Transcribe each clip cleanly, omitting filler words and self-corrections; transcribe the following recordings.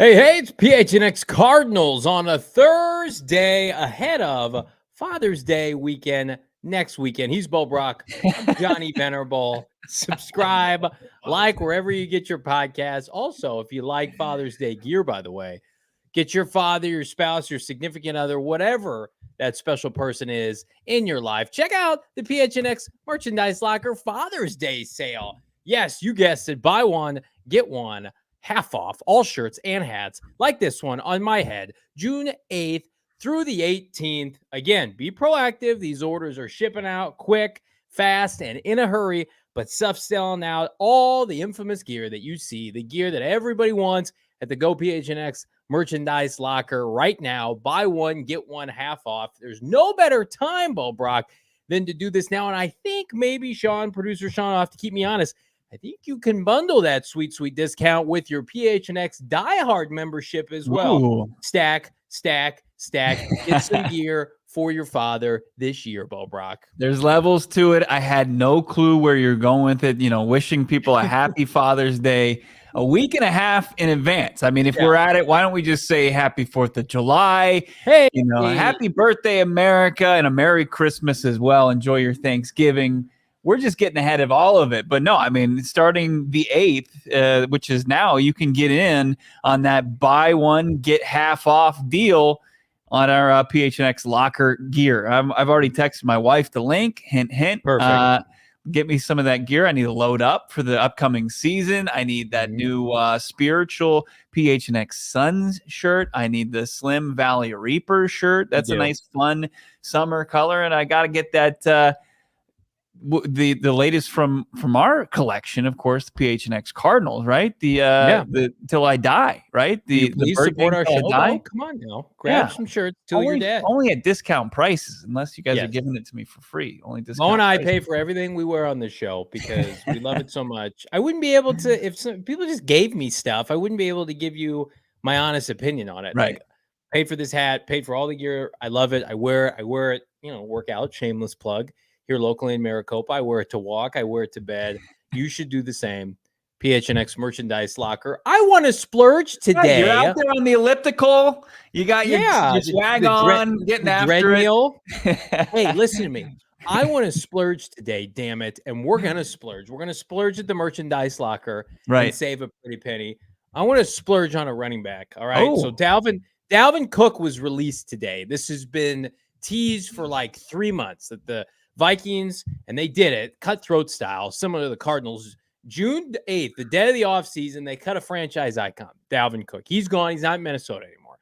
Hey, it's PHNX Cardinals on a Thursday ahead of Father's Day weekend next weekend. He's Bo Brock. I'm Johnny Venerable. Subscribe, like wherever you get your podcasts. Also, if you like Father's Day gear, by the way, get your father, your spouse, your significant other, whatever that special person is in your life. Check out the PHNX Merchandise Locker Father's Day sale. Yes, you guessed it. Buy one, get one. Half off all shirts and hats like this one on my head, June 8th through the 18th. Again, be proactive. These orders are shipping out quick, fast, and in a hurry, but stuff's selling out. All the infamous gear that you see, the gear that everybody wants at the Go PHNX Merchandise Locker right now. Buy one, get one half off. There's no better time, Bo Brock, than to do this now. And I think maybe producer Sean will have to keep me honest. I think you can bundle that sweet discount with your PHNX diehard membership as well. Ooh. Stack. Get some gear for your father this year, Bo Brock. There's levels to it. I had no clue where you're going with it. You know, wishing people a happy Father's Day a week and a half in advance. I mean, if we're at it, why don't we just say happy 4th of July? Hey, happy birthday, America, and a Merry Christmas as well. Enjoy your Thanksgiving. We're just getting ahead of all of it. But no, I mean, starting the 8th, which is now, you can get in on that buy one, get half off deal on our PHNX locker gear. I've already texted my wife the link. Hint, hint. Perfect. Get me some of that gear. I need to load up for the upcoming season. I need that new spiritual PHNX Suns shirt. I need the Slim Valley Reaper shirt. That's a nice, fun summer color. And I got to get that the latest from our collection, of course, the PHNX Cardinals, right? The Till I Die, right? The support our show. Oh, come on now, grab some shirts till you're dead. Only at discount prices, unless you guys are giving it to me for free. Only discount. Mo and I pay for everything we wear on this show because we love it so much. I wouldn't be able to if people just gave me stuff. I wouldn't be able to give you my honest opinion on it. Right. Like, paid for this hat, paid for all the gear. I love it. I wear it. You know, work out. Shameless plug. Here locally in Maricopa, I wear it to walk. I wear it to bed. You should do the same. PHNX Merchandise Locker. I want to splurge today. You're out there on the elliptical. You got your swag on, getting after it. Hey, listen to me. I want to splurge today, damn it. And we're going to splurge. We're going to splurge at the Merchandise Locker and save a pretty penny. I want to splurge on a running back. All right. So Dalvin Cook was released today. This has been teased for like 3 months that the Vikings, and they did it, cutthroat style, similar to the Cardinals. June 8th, the day of the offseason, they cut a franchise icon, Dalvin Cook. He's gone. He's not in Minnesota anymore.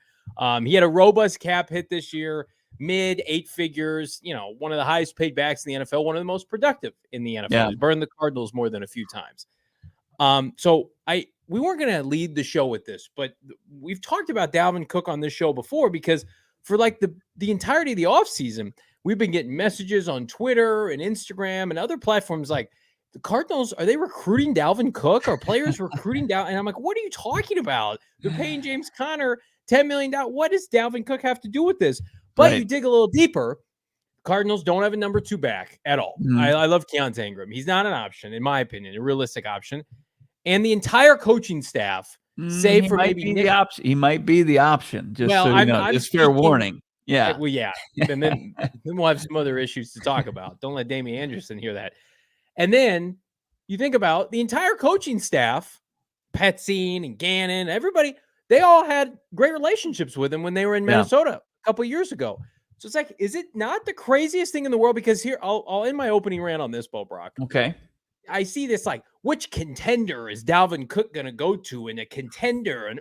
He had a robust cap hit this year, mid 8 figures, one of the highest paid backs in the NFL, one of the most productive in the NFL. He's burned the Cardinals more than a few times. So we weren't going to lead the show with this, but we've talked about Dalvin Cook on this show before because for like the entirety of the offseason, we've been getting messages on Twitter and Instagram and other platforms like, the Cardinals, are they recruiting Dalvin Cook? Are players recruiting Dalvin? And I'm like, what are you talking about? They're paying James Conner $10 million. What does Dalvin Cook have to do with this? But you dig a little deeper, Cardinals don't have a number 2 back at all. I love Keontae Ingram. He's not an option, in my opinion, a realistic option. And the entire coaching staff, save for maybe the option. He might be the option, just so you know. Just fair warning. Yeah. Well, yeah. And then we'll have some other issues to talk about. Don't let Damian Anderson hear that. And then you think about the entire coaching staff, Petzine and Gannon, everybody, they all had great relationships with him when they were in Minnesota a couple of years ago. So it's like, is it not the craziest thing in the world? Because here, I'll end my opening rant on this, Bo Brock. Okay. I see this like, which contender is Dalvin Cook going to go to in a contender? And,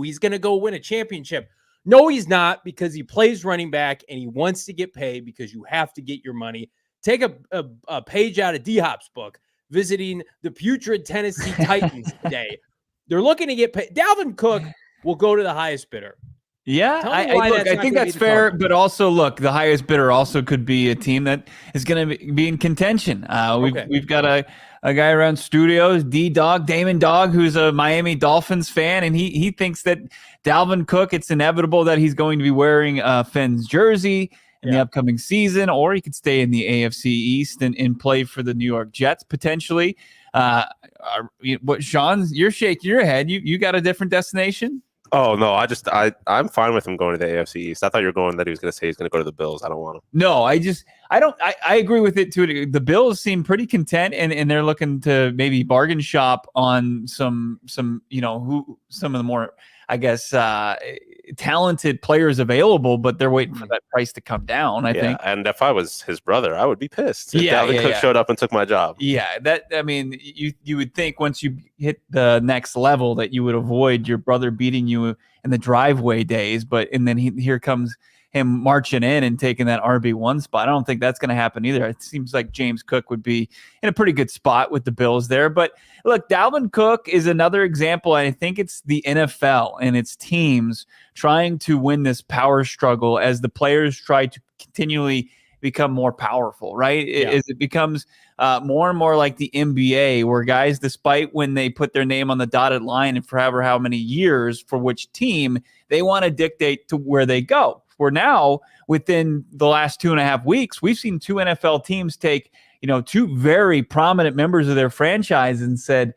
he's going to go win a championship. No, he's not, because he plays running back and he wants to get paid because you have to get your money. Take a page out of D-Hop's book, visiting the putrid Tennessee Titans today. They're looking to get paid. Dalvin Cook will go to the highest bidder. Yeah, I think that's fair, but also, look, the highest bidder also could be a team that is going to be in contention. We've got a guy around studios, Damon Dog, who's a Miami Dolphins fan, and he thinks that Dalvin Cook, it's inevitable that he's going to be wearing Fenn's jersey in the upcoming season, or he could stay in the AFC East and play for the New York Jets potentially. Sean, you're shaking your head. You got a different destination? Oh no, I'm fine with him going to the AFC East. I thought you were going that he was going to say he's going to go to the Bills. I don't want him. No, I agree with it too. The Bills seem pretty content, and they're looking to maybe bargain shop on some some of the more, I guess, talented players available, but they're waiting for that price to come down. I think. And if I was his brother, I would be pissed if Dalvin Cook showed up and took my job. Yeah, you would think once you hit the next level that you would avoid your brother beating you in the driveway days, and then here comes him marching in and taking that RB1 spot. I don't think that's going to happen either. It seems like James Cook would be in a pretty good spot with the Bills there. But look, Dalvin Cook is another example. I think it's the NFL and its teams trying to win this power struggle as the players try to continually become more powerful, right? As it becomes more and more like the NBA, where guys, despite when they put their name on the dotted line and for how many years for which team, they want to dictate to where they go. For now, within the last 2.5 weeks, we've seen 2 NFL teams take, 2 very prominent members of their franchise and said,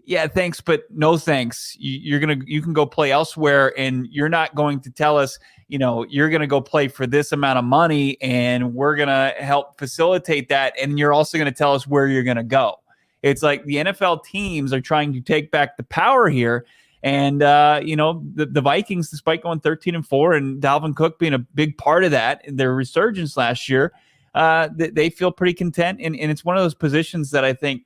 yeah, thanks, but no thanks. You can go play elsewhere, and you're not going to tell us, you're going to go play for this amount of money, and we're going to help facilitate that, and you're also going to tell us where you're going to go. It's like the NFL teams are trying to take back the power here. And, the Vikings, despite going 13-4 and Dalvin Cook being a big part of that, their resurgence last year, they feel pretty content. And it's one of those positions that I think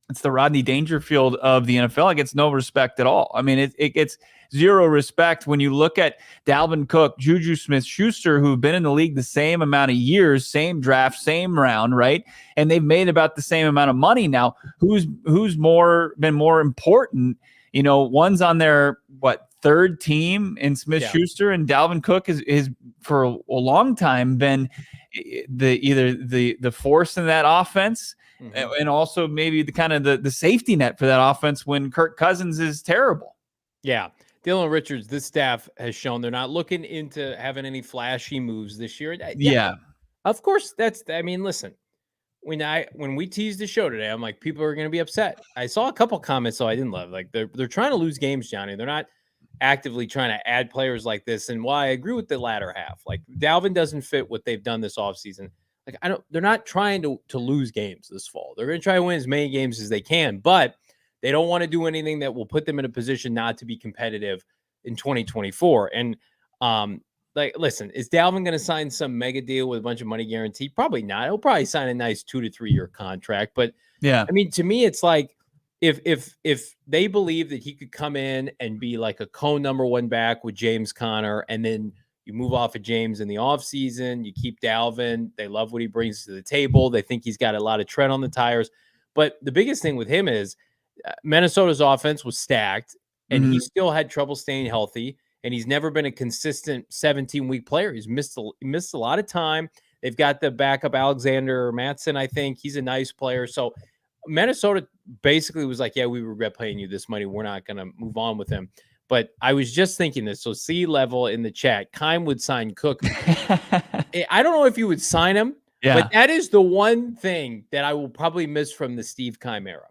it's the Rodney Dangerfield of the NFL. It gets no respect at all. I mean, it gets zero respect when you look at Dalvin Cook, Juju Smith-Schuster, who've been in the league the same amount of years, same draft, same round, right? And they've made about the same amount of money. Now, who's been more important? One's on their third team in Smith-Schuster, and Dalvin Cook is for a long time been the force in that offense, and also maybe the safety net for that offense when Kirk Cousins is terrible. Yeah, Dylan Richards, this staff has shown they're not looking into having any flashy moves this year. Yeah. Of course, listen. When we teased the show today, I'm like, people are going to be upset. I saw a couple comments, so I didn't love. Like they're trying to lose games, Johnny. They're not actively trying to add players like this. And while I agree with the latter half, like Dalvin doesn't fit what they've done this offseason. Like they're not trying to lose games this fall. They're going to try to win as many games as they can, but they don't want to do anything that will put them in a position not to be competitive in 2024. And listen, is Dalvin going to sign some mega deal with a bunch of money guaranteed? Probably not. He'll probably sign a nice 2 to 3 year contract. But yeah, I mean, to me, it's like if they believe that he could come in and be like a number 1 back with James Conner, and then you move off of James in the offseason, you keep Dalvin. They love what he brings to the table. They think he's got a lot of tread on the tires. But the biggest thing with him is Minnesota's offense was stacked, and he still had trouble staying healthy. And he's never been a consistent 17-week player. He's missed a lot of time. They've got the backup Alexander Mattson, I think. He's a nice player. So Minnesota basically was like, yeah, we regret paying you this money. We're not going to move on with him. But I was just thinking this. So C-level in the chat, Kime would sign Cook. I don't know if you would sign him, but that is the one thing that I will probably miss from the Steve Kime era.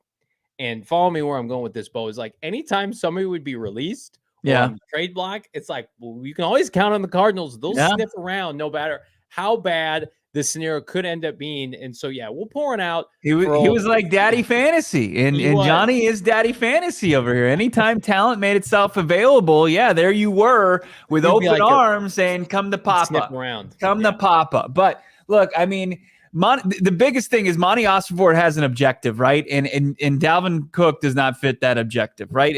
And follow me where I'm going with this, Bo, is like anytime somebody would be released, on the trade block, it's like, well, you can always count on the Cardinals. They'll sniff around no matter how bad the scenario could end up being. And so, we'll pour it out. He was like Daddy Fantasy, and Johnny is Daddy Fantasy over here. Anytime talent made itself available, there you were with open arms saying, come to Papa. Come to Papa. But look, I mean, the biggest thing is Monty Ossenfort has an objective, right? And Dalvin Cook does not fit that objective, right?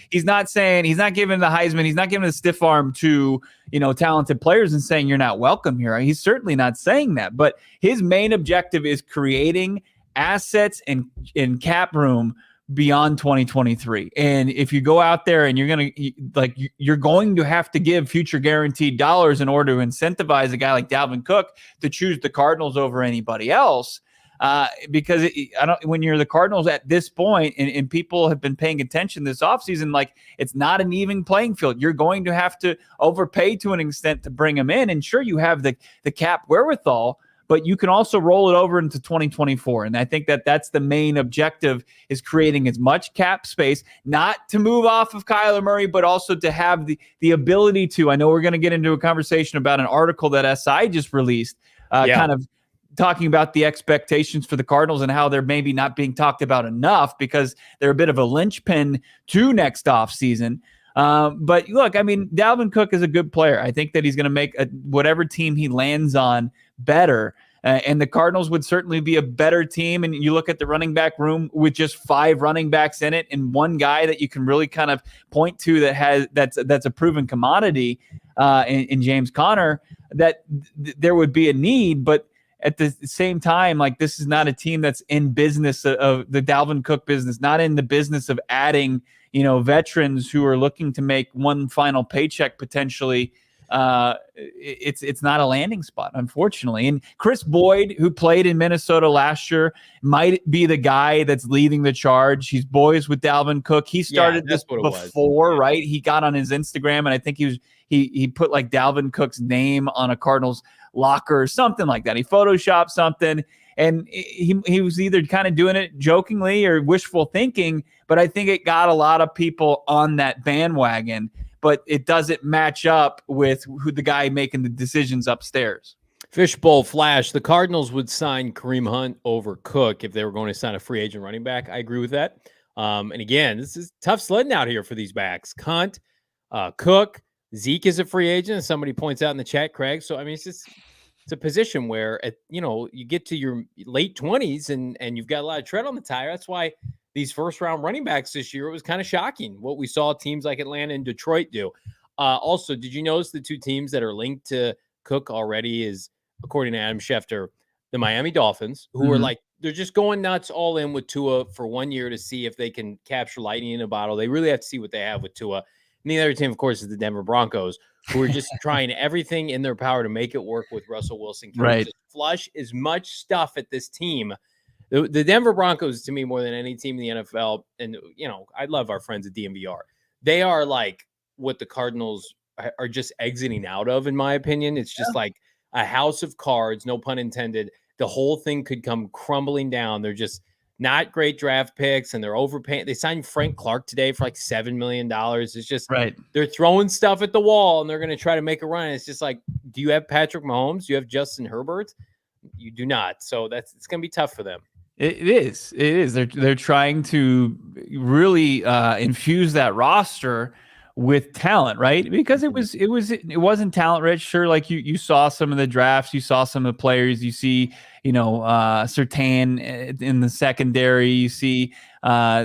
He's not giving the Heisman, he's not giving the stiff arm to talented players and saying you're not welcome here. He's certainly not saying that, but his main objective is creating assets and cap room beyond 2023. And if you go out there and you're going to have to give future guaranteed dollars in order to incentivize a guy like Dalvin Cook to choose the Cardinals over anybody else, because when you're the Cardinals at this point, and people have been paying attention this offseason, like it's not an even playing field. You're going to have to overpay to an extent to bring him in. And sure, you have the cap wherewithal, but you can also roll it over into 2024. And I think that that's the main objective, is creating as much cap space, not to move off of Kyler Murray, but also to have the ability to, I know we're going to get into a conversation about an article that SI just released, kind of talking about the expectations for the Cardinals and how they're maybe not being talked about enough because they're a bit of a linchpin to next offseason. But look, I mean, Dalvin Cook is a good player. I think that he's going to make whatever team he lands on better. And the Cardinals would certainly be a better team. And you look at the running back room with just 5 running backs in it and one guy that you can really kind of point to that's a proven commodity in James Conner, that there would be a need. But at the same time, like, this is not a team that's in business of the Dalvin Cook business, not in the business of adding, veterans who are looking to make one final paycheck potentially. It's not a landing spot, unfortunately. And Chris Boyd, who played in Minnesota last year, might be the guy that's leading the charge. He's boys with Dalvin Cook. He started this before, right? He got on his Instagram, and I think he put like Dalvin Cook's name on a Cardinals locker or something like that. He photoshopped something, and he was either kind of doing it jokingly or wishful thinking, but I think it got a lot of people on that bandwagon, but it doesn't match up with who the guy making the decisions upstairs. Fishbowl Flash, the Cardinals would sign Kareem Hunt over Cook if they were going to sign a free agent running back. I agree with that. And again, this is tough sledding out here for these backs. Hunt, Cook, Zeke is a free agent, as somebody points out in the chat, Craig. So, I mean, it's a position where, you get to your late 20s and you've got a lot of tread on the tire. That's why these first-round running backs this year, it was kind of shocking what we saw teams like Atlanta and Detroit do. Also, did you notice the 2 teams that are linked to Cook already is, according to Adam Schefter, the Miami Dolphins, who are they're just going nuts all in with Tua for 1 year to see if they can capture lightning in a bottle. They really have to see what they have with Tua. And the other team, of course, is the Denver Broncos, who are just trying everything in their power to make it work with Russell Wilson. Can we just flush as much stuff at this team? The Denver Broncos, to me, more than any team in the NFL, and, I love our friends at DMVR. They are like what the Cardinals are just exiting out of, in my opinion. It's just like a house of cards, no pun intended. The whole thing could come crumbling down. They're just not great draft picks, and they're overpaying. They signed Frank Clark today for like $7 million. It's just they're throwing stuff at the wall, and they're going to try to make a run. It's just like, do you have Patrick Mahomes? Do you have Justin Herbert? You do not. So it's going to be tough for them. It is. They're trying to really infuse that roster with talent, right? Because it wasn't talent rich. Sure, like you saw some of the drafts, you saw some of the players, you see, Surtain in the secondary, you see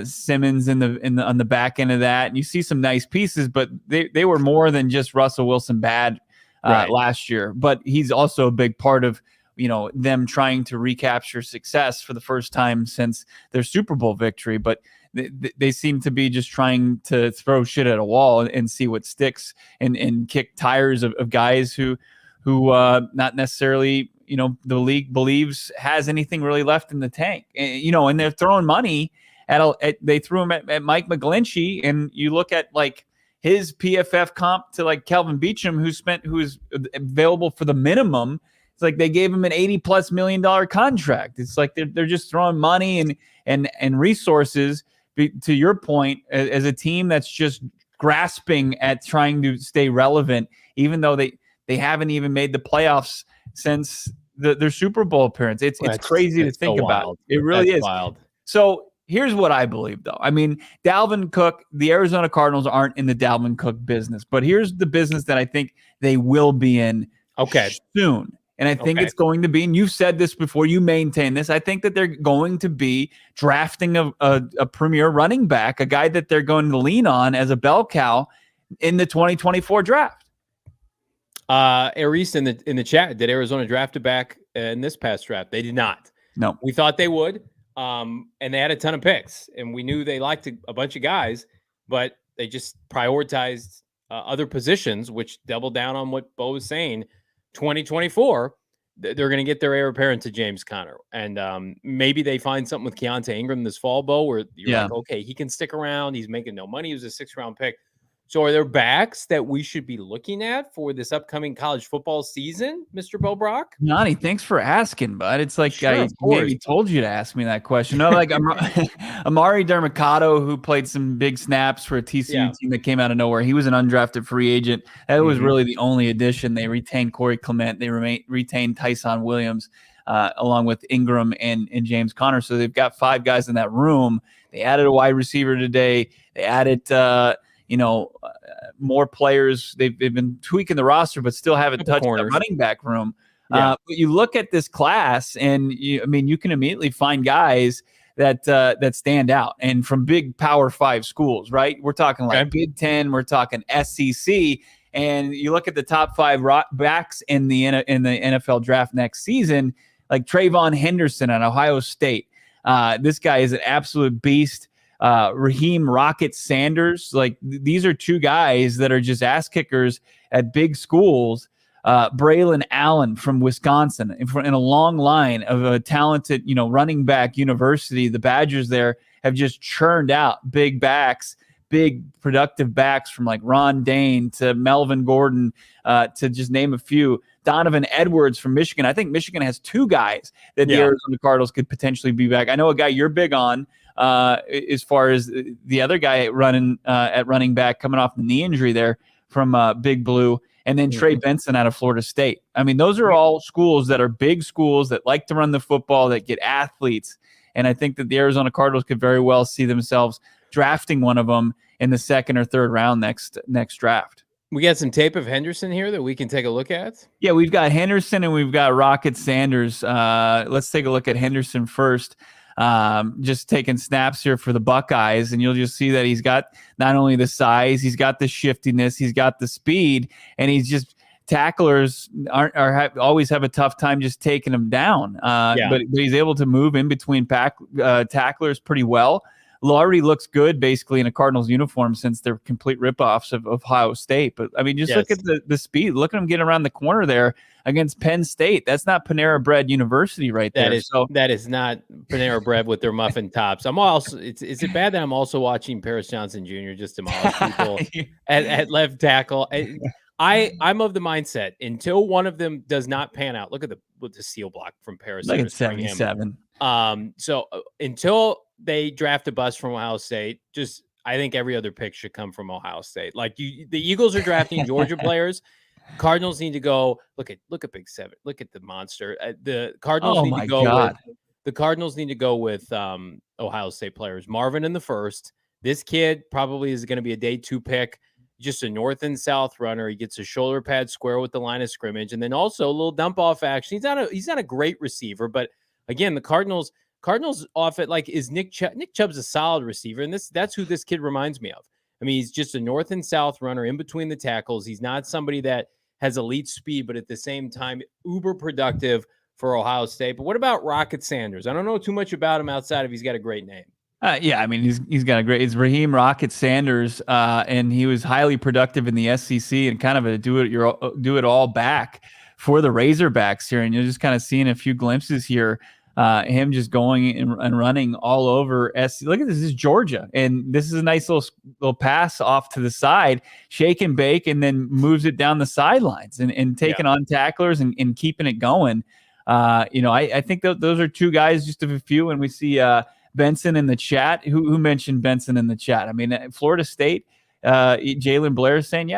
Simmons on the back end of that, and you see some nice pieces, but they were more than just Russell Wilson bad last year. But he's also a big part of them trying to recapture success for the first time since their Super Bowl victory. But they seem to be just trying to throw shit at a wall and see what sticks and kick tires of guys who not necessarily, the league believes has anything really left in the tank. And they're throwing money they threw him at Mike McGlinchey, and you look at like his PFF comp to like Kelvin Beachum, who's available for the minimum. It's like they gave him an $80+ million contract. It's like they're just throwing money and resources, to your point, as a team that's just grasping at trying to stay relevant, even though they haven't even made the playoffs since their Super Bowl appearance. It's crazy to think about. It really is wild. So here's what I believe, though. I mean, Dalvin Cook, the Arizona Cardinals aren't in the Dalvin Cook business, but here's the business that I think they will be in soon. And I think it's going to be, and you've said this before, you maintain this, I think that they're going to be drafting a premier running back, a guy that they're going to lean on as a bell cow in the 2024 draft. Aris in the chat, did Arizona draft a back in this past draft? They did not. No. We thought they would, and they had a ton of picks, and we knew they liked a bunch of guys, but they just prioritized other positions, which doubled down on what Bo was saying. 2024, they're going to get their heir apparent to James Conner. And maybe they find something with Keontae Ingram this fall, Bo, where you're like, okay, he can stick around. He's making no money. He was a 6th-round pick. So are there backs that we should be looking at for this upcoming college football season, Mr. Bo Brock? Yanni, thanhanks for asking, bud. It's like Sure, I maybe told you to ask me that question. No, like Amari Dermicado, who played some big snaps for a TCU team that came out of nowhere. He was an undrafted free agent. That was really the only addition. They retained Corey Clement. They retained Tyson Williams, along with Ingram and James Conner. So they've got 5 guys in that room. They added a wide receiver today. They added more players. They've been tweaking the roster, but still haven't touched the running back room. But you look at this class, and you can immediately find guys that stand out, and from big Power 5 schools, right? We're talking like Big Ten, we're talking SEC, and you look at the top 5 backs in the NFL draft next season, like Trayvon Henderson at Ohio State. This guy is an absolute beast. Raheem Rocket Sanders, like these are 2 guys that are just ass kickers at big schools. Braylon Allen from Wisconsin, in a long line of a talented, running back university. The Badgers there have just churned out big backs, big productive backs, from like Ron Dane to Melvin Gordon, to just name a few. Donovan Edwards from Michigan. I think Michigan has 2 guys that the Arizona Cardinals could potentially be back. I know a guy you're big on, as far as the other guy running at running back, coming off the knee injury there from Big Blue. And then Trey Benson out of Florida State. I mean, those are all schools that are big schools that like to run the football, that get athletes. And I think that the Arizona Cardinals could very well see themselves drafting one of them in the 2nd or 3rd round next draft. We got some tape of Henderson here that we can take a look at. Yeah, we've got Henderson and we've got Rocket Sanders. Let's take a look at Henderson first. Just taking snaps here for the Buckeyes, and you'll just see that he's got not only the size, he's got the shiftiness, he's got the speed, and he's just tacklers always have a tough time just taking him down. But he's able to move in between tacklers pretty well. Already looks good basically in a Cardinals uniform, since they're complete ripoffs of Ohio State. But I mean, just look at the speed. Look at him get around the corner there against Penn State. That's not Panera Bread University right there. That is not Panera Bread with their muffin tops. I'm also. Is it bad that I'm also watching Paris Johnson Jr. just demolish people at left tackle? I'm of the mindset, until one of them does not pan out. Look at the seal block from Paris. Look at 77. So until they draft a bust from Ohio State, I think every other pick should come from Ohio State. Like the Eagles are drafting Georgia players. Cardinals need to go look at Big 7. Look at the monster. The Cardinals need to go. The Cardinals need to go with Ohio State players. Marvin in the 1st. This kid probably is going to be a day 2 pick. Just a north and south runner. He gets a shoulder pad square with the line of scrimmage, and then also a little dump off action. He's not a great receiver, but again, the Cardinals off it like is Nick Chubb. Nick Chubb's a solid receiver, and that's who this kid reminds me of. I mean, he's just a north and south runner in between the tackles. He's not somebody that has elite speed, but at the same time, uber productive for Ohio State. But what about Rocket Sanders? I don't know too much about him outside of he's got a great name. Yeah, I mean, he's got a great. It's Raheem Rocket Sanders, and he was highly productive in the SEC and kind of a do it all back for the Razorbacks here. And you're just kind of seeing a few glimpses here. Him just going and running all over SC. Look at this. This is Georgia, and this is a nice little pass off to the side, shake and bake, and then moves it down the sidelines and taking on tacklers and keeping it going. I think those are 2 guys, just a few, and we see Benson in the chat. Who mentioned Benson in the chat? I mean, Florida State, Jalen Blair is saying,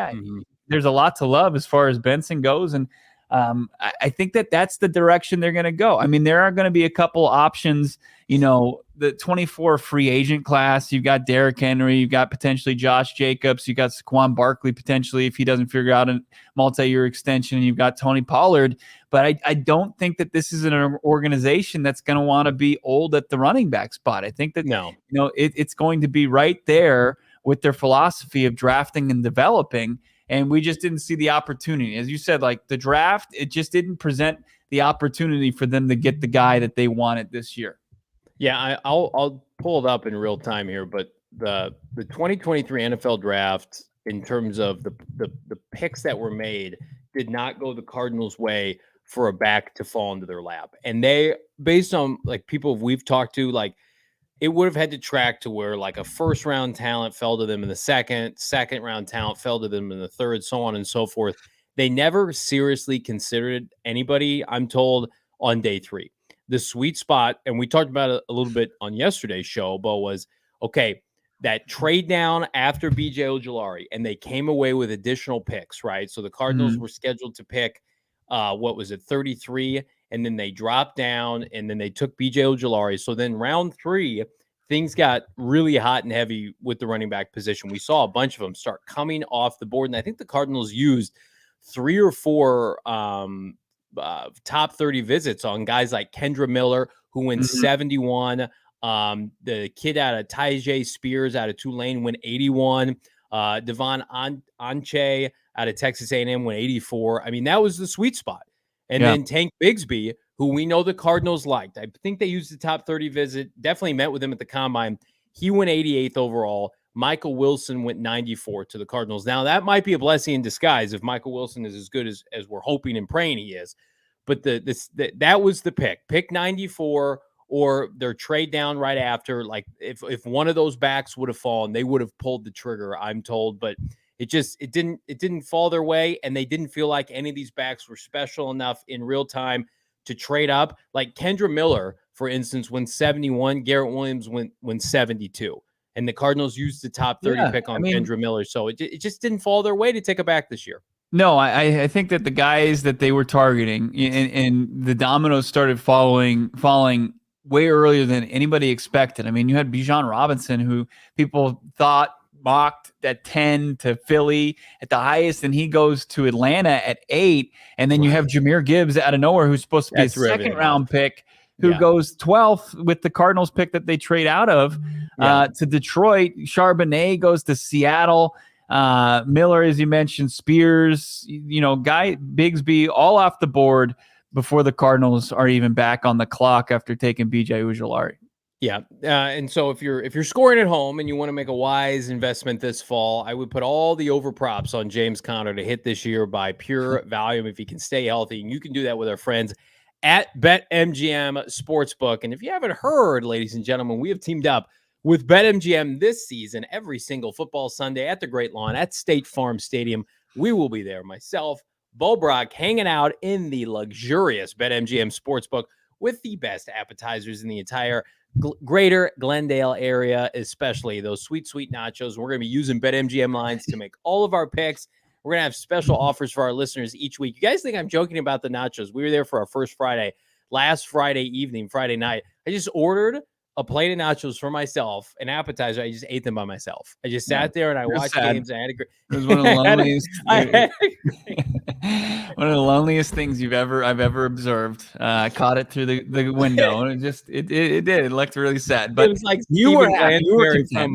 there's a lot to love as far as Benson goes, and I think that's the direction they're going to go. I mean, there are going to be a couple options, the 24 free agent class. You've got Derrick Henry, you've got potentially Josh Jacobs, you've got Saquon Barkley potentially if he doesn't figure out a multi-year extension, and you've got Tony Pollard. But I don't think that this is an organization that's going to want to be old at the running back spot. I think that it's going to be right there with their philosophy of drafting and developing. And we just didn't see the opportunity. As you said, like the draft, it just didn't present the opportunity for them to get the guy that they wanted this year. Yeah, I'll pull it up in real time here, but the 2023 NFL draft, in terms of the picks that were made, did not go the Cardinals' way for a back to fall into their lap. And they, based on like people we've talked to, like it would have had to track to where like a first round talent fell to them in the second round talent fell to them in the third, so on and so forth. They never seriously considered anybody, I'm told, on day 3. The sweet spot, and we talked about it a little bit on yesterday's show, Bo, was okay, that trade down after BJ Ojulari, and they came away with additional picks, right? So the Cardinals were scheduled to pick, 33, and then they dropped down, and then they took BJ Ojulari. So then round 3, things got really hot and heavy with the running back position. We saw a bunch of them start coming off the board, and I think the Cardinals used 3 or 4 top 30 visits on guys like Kendra Miller, who went 71. The kid out of Tyjae Spears out of Tulane went 81. Devon Anche out of Texas A&M went 84. I mean, that was the sweet spot. And then Tank Bigsby, who we know the Cardinals liked. I think they used the top 30 visit, definitely met with him at the combine. He went 88th overall. Michael Wilson went 94 to the Cardinals. Now, that might be a blessing in disguise if Michael Wilson is as good as we're hoping and praying he is. But that was the pick 94, or their trade down right after. Like if one of those backs would have fallen, they would have pulled the trigger, I'm told. But it didn't fall their way, and they didn't feel like any of these backs were special enough in real time to trade up. Like Kendra Miller, for instance, went 71. Garrett Williams went 72. And the Cardinals used the top 30 pick on Kendra Miller. So it just didn't fall their way to take a back this year. No, I think that the guys that they were targeting and the dominoes started falling way earlier than anybody expected. I mean, you had Bijan Robinson, who people thought mocked at 10 to Philly at the highest, and he goes to Atlanta at 8. And then you have Jahmyr Gibbs out of nowhere, who's supposed to be a second-round pick, who goes 12th with the Cardinals pick that they trade out of to Detroit. Charbonnet goes to Seattle. Miller, as you mentioned, Spears, Guy Bigsby, all off the board before the Cardinals are even back on the clock after taking BJ Ojulari. Yeah. And so if you're scoring at home and you want to make a wise investment this fall, I would put all the over props on James Conner to hit this year by pure volume if he can stay healthy. And you can do that with our friends at BetMGM Sportsbook. And if you haven't heard, ladies and gentlemen, we have teamed up with BetMGM this season every single football Sunday at the Great Lawn at State Farm Stadium. We will be there, myself, Bo Brock, hanging out in the luxurious BetMGM Sportsbook with the best appetizers in the entire greater Glendale area, especially those sweet, sweet nachos. We're going to be using BetMGM lines to make all of our picks. We're going to have special offers for our listeners each week. You guys think I'm joking about the nachos? We were there for our first Friday, last Friday evening, Friday night. I just ordered a plate of nachos for myself, an appetizer. I just ate them by myself. I just sat there and I watched games. And I had a great. It was one of the loneliest. One of the loneliest things I've ever observed. I caught it through the window, and it did. It looked really sad. But it was like you were content.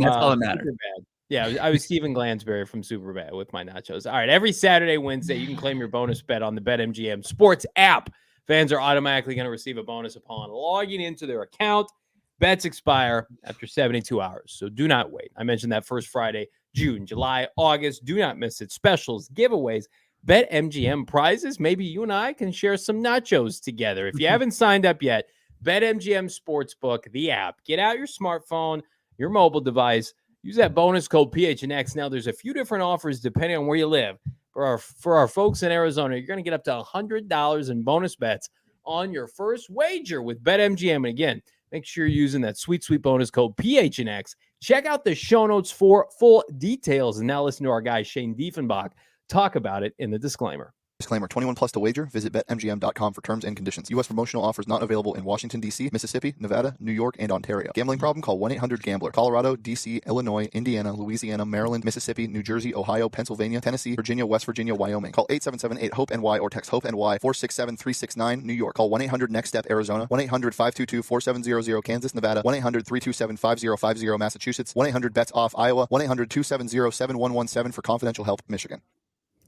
That's all that mattered. Superbad. Yeah, I was Steven Glansberry from Superbad with my nachos. All right, every Saturday, Wednesday, you can claim your bonus bet on the BetMGM Sports app. Fans are automatically going to receive a bonus upon logging into their account. Bets expire after 72 hours, so do not wait. I mentioned that first Friday, June, July, August. Do not miss it. Specials, giveaways, BetMGM prizes. Maybe you and I can share some nachos together. If you haven't signed up yet, BetMGM Sportsbook, the app. Get out your smartphone, your mobile device. Use that bonus code PHNX. Now, there's a few different offers depending on where you live. For our folks in Arizona, you're going to get up to $100 in bonus bets on your first wager with BetMGM. And again, make sure you're using that sweet, sweet bonus code PHNX. Check out the show notes for full details. And now listen to our guy, Shane Diefenbach, talk about it in the disclaimer. Disclaimer, 21 plus to wager. Visit BetMGM.com for terms and conditions. U.S. promotional offers not available in Washington, D.C., Mississippi, Nevada, New York, and Ontario. Gambling problem? Call 1-800-GAMBLER. Colorado, D.C., Illinois, Indiana, Louisiana, Maryland, Mississippi, New Jersey, Ohio, Pennsylvania, Tennessee, Virginia, West Virginia, Wyoming. Call 877-8-HOPE-NY or text HOPE-NY 467-369, New York. Call 1-800-NEXT-STEP, Arizona. 1-800-522-4700, Kansas, Nevada. 1-800-327-5050, Massachusetts. 1-800-BETS-OFF, Iowa. 1-800-270-7117 for confidential help, Michigan.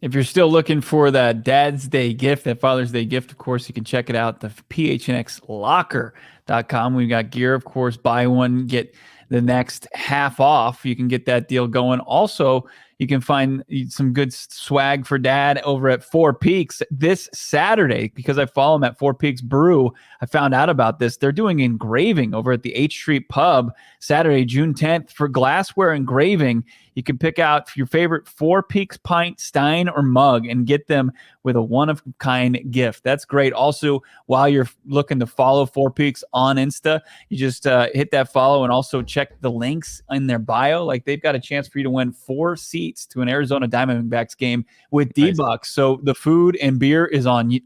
If you're still looking for that Dad's Day gift, that Father's Day gift, of course, you can check it out, the PHNXLocker.com. We've got gear, of course, buy one, get the next half off. You can get that deal going. Also, You can find some good swag for dad over at Four Peaks this Saturday, because I follow them at Four Peaks Brew. I found out about this. They're doing engraving over at the H Street Pub Saturday, June 10th for glassware engraving. You can pick out your favorite Four Peaks pint, stein, or mug and get them with a one-of-a-kind gift. That's great. Also, while you're looking to follow Four Peaks on Insta, you just hit that follow and also check the links in their bio. Like, they've got a chance for you to win 4 seats to an Arizona Diamondbacks game with D-Bucks. So the food and beer is on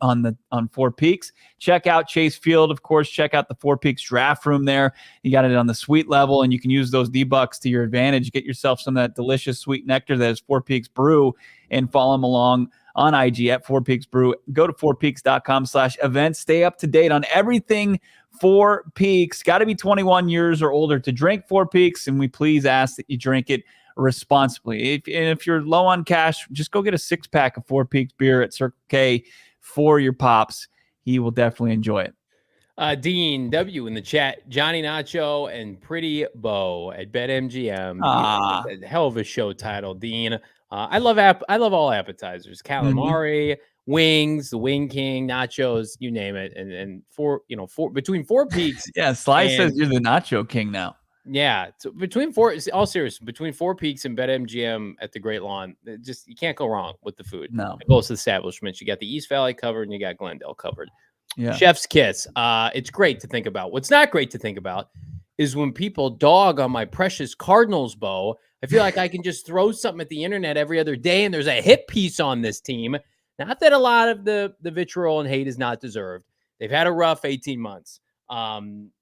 Four Peaks. Check out Chase Field, of course. Check out the Four Peaks draft room there. You got it on the suite level, and you can use those D-Bucks to your advantage. Get yourself some of that delicious sweet nectar that is Four Peaks Brew, and follow them along on IG at Four Peaks Brew. Go to fourpeaks.com/events. Stay up to date on everything Four Peaks. Got to be 21 years or older to drink Four Peaks, and we please ask that you drink it responsibly. If you're low on cash, just go get a 6-pack of Four Peaks beer at Circle K for your pops. He will definitely enjoy it. Dean W in the chat, Johnny Nacho and Pretty Bo at BetMGM. A hell of a show title, Dean. I love all appetizers, calamari, wings, the Wing King, nachos, you name it. And between Four Peaks. Yeah, Sly says you're the Nacho King now. Yeah, so between Four Peaks and BetMGM at the Great Lawn, you can't go wrong with the food. No, most establishments, you got the East Valley covered and you got Glendale covered. Yeah, chef's kiss. It's great to think about. What's not great to think about is when people dog on my precious Cardinals, Bo. I feel like I can just throw something at the internet every other day, and there's a hit piece on this team. Not that a lot of the vitriol and hate is not deserved. They've had a rough 18 months.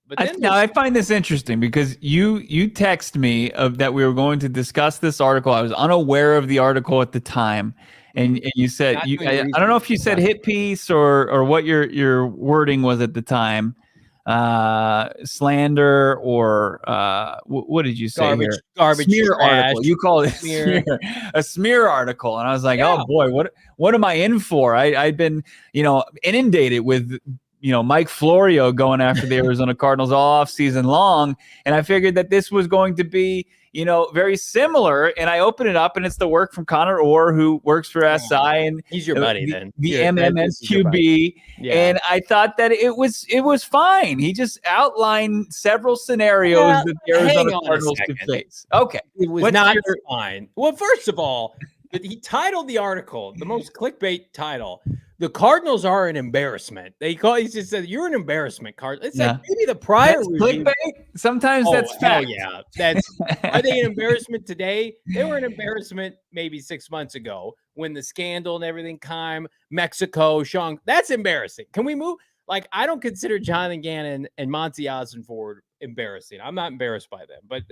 But I find this interesting because you text me that we were going to discuss this article. I was unaware of the artitle at the time, and you said I don't know if you said hit piece or what your wording was at the time, slander or what did you say? Garbage smear article. You call it a smear article, and I was like, oh boy, what am I in for? I'd been inundated with Mike Florio going after the Arizona Cardinals all off season long. And I figured that this was going to be, very similar. And I open it up and it's the work from Connor Orr, who works for SI. And he's your buddy then. The MMSQB. Yeah. And I thought that it was fine. He just outlined several scenarios that the Arizona Cardinals could face. Okay. It was not fine. Well, first of all, he titled the article, the most clickbait title, "The Cardinals are an embarrassment." He just said, "You're an embarrassment, Cardinals." It's like maybe the prior clickbait. Sometimes that's fact. Yeah, are they an embarrassment today? They were an embarrassment maybe 6 months ago when the scandal and everything came. Mexico, Sean, that's embarrassing. Can we move? Like, I don't consider Jonathan Gannon and Monty Ossenford embarrassing. I'm not embarrassed by them, but.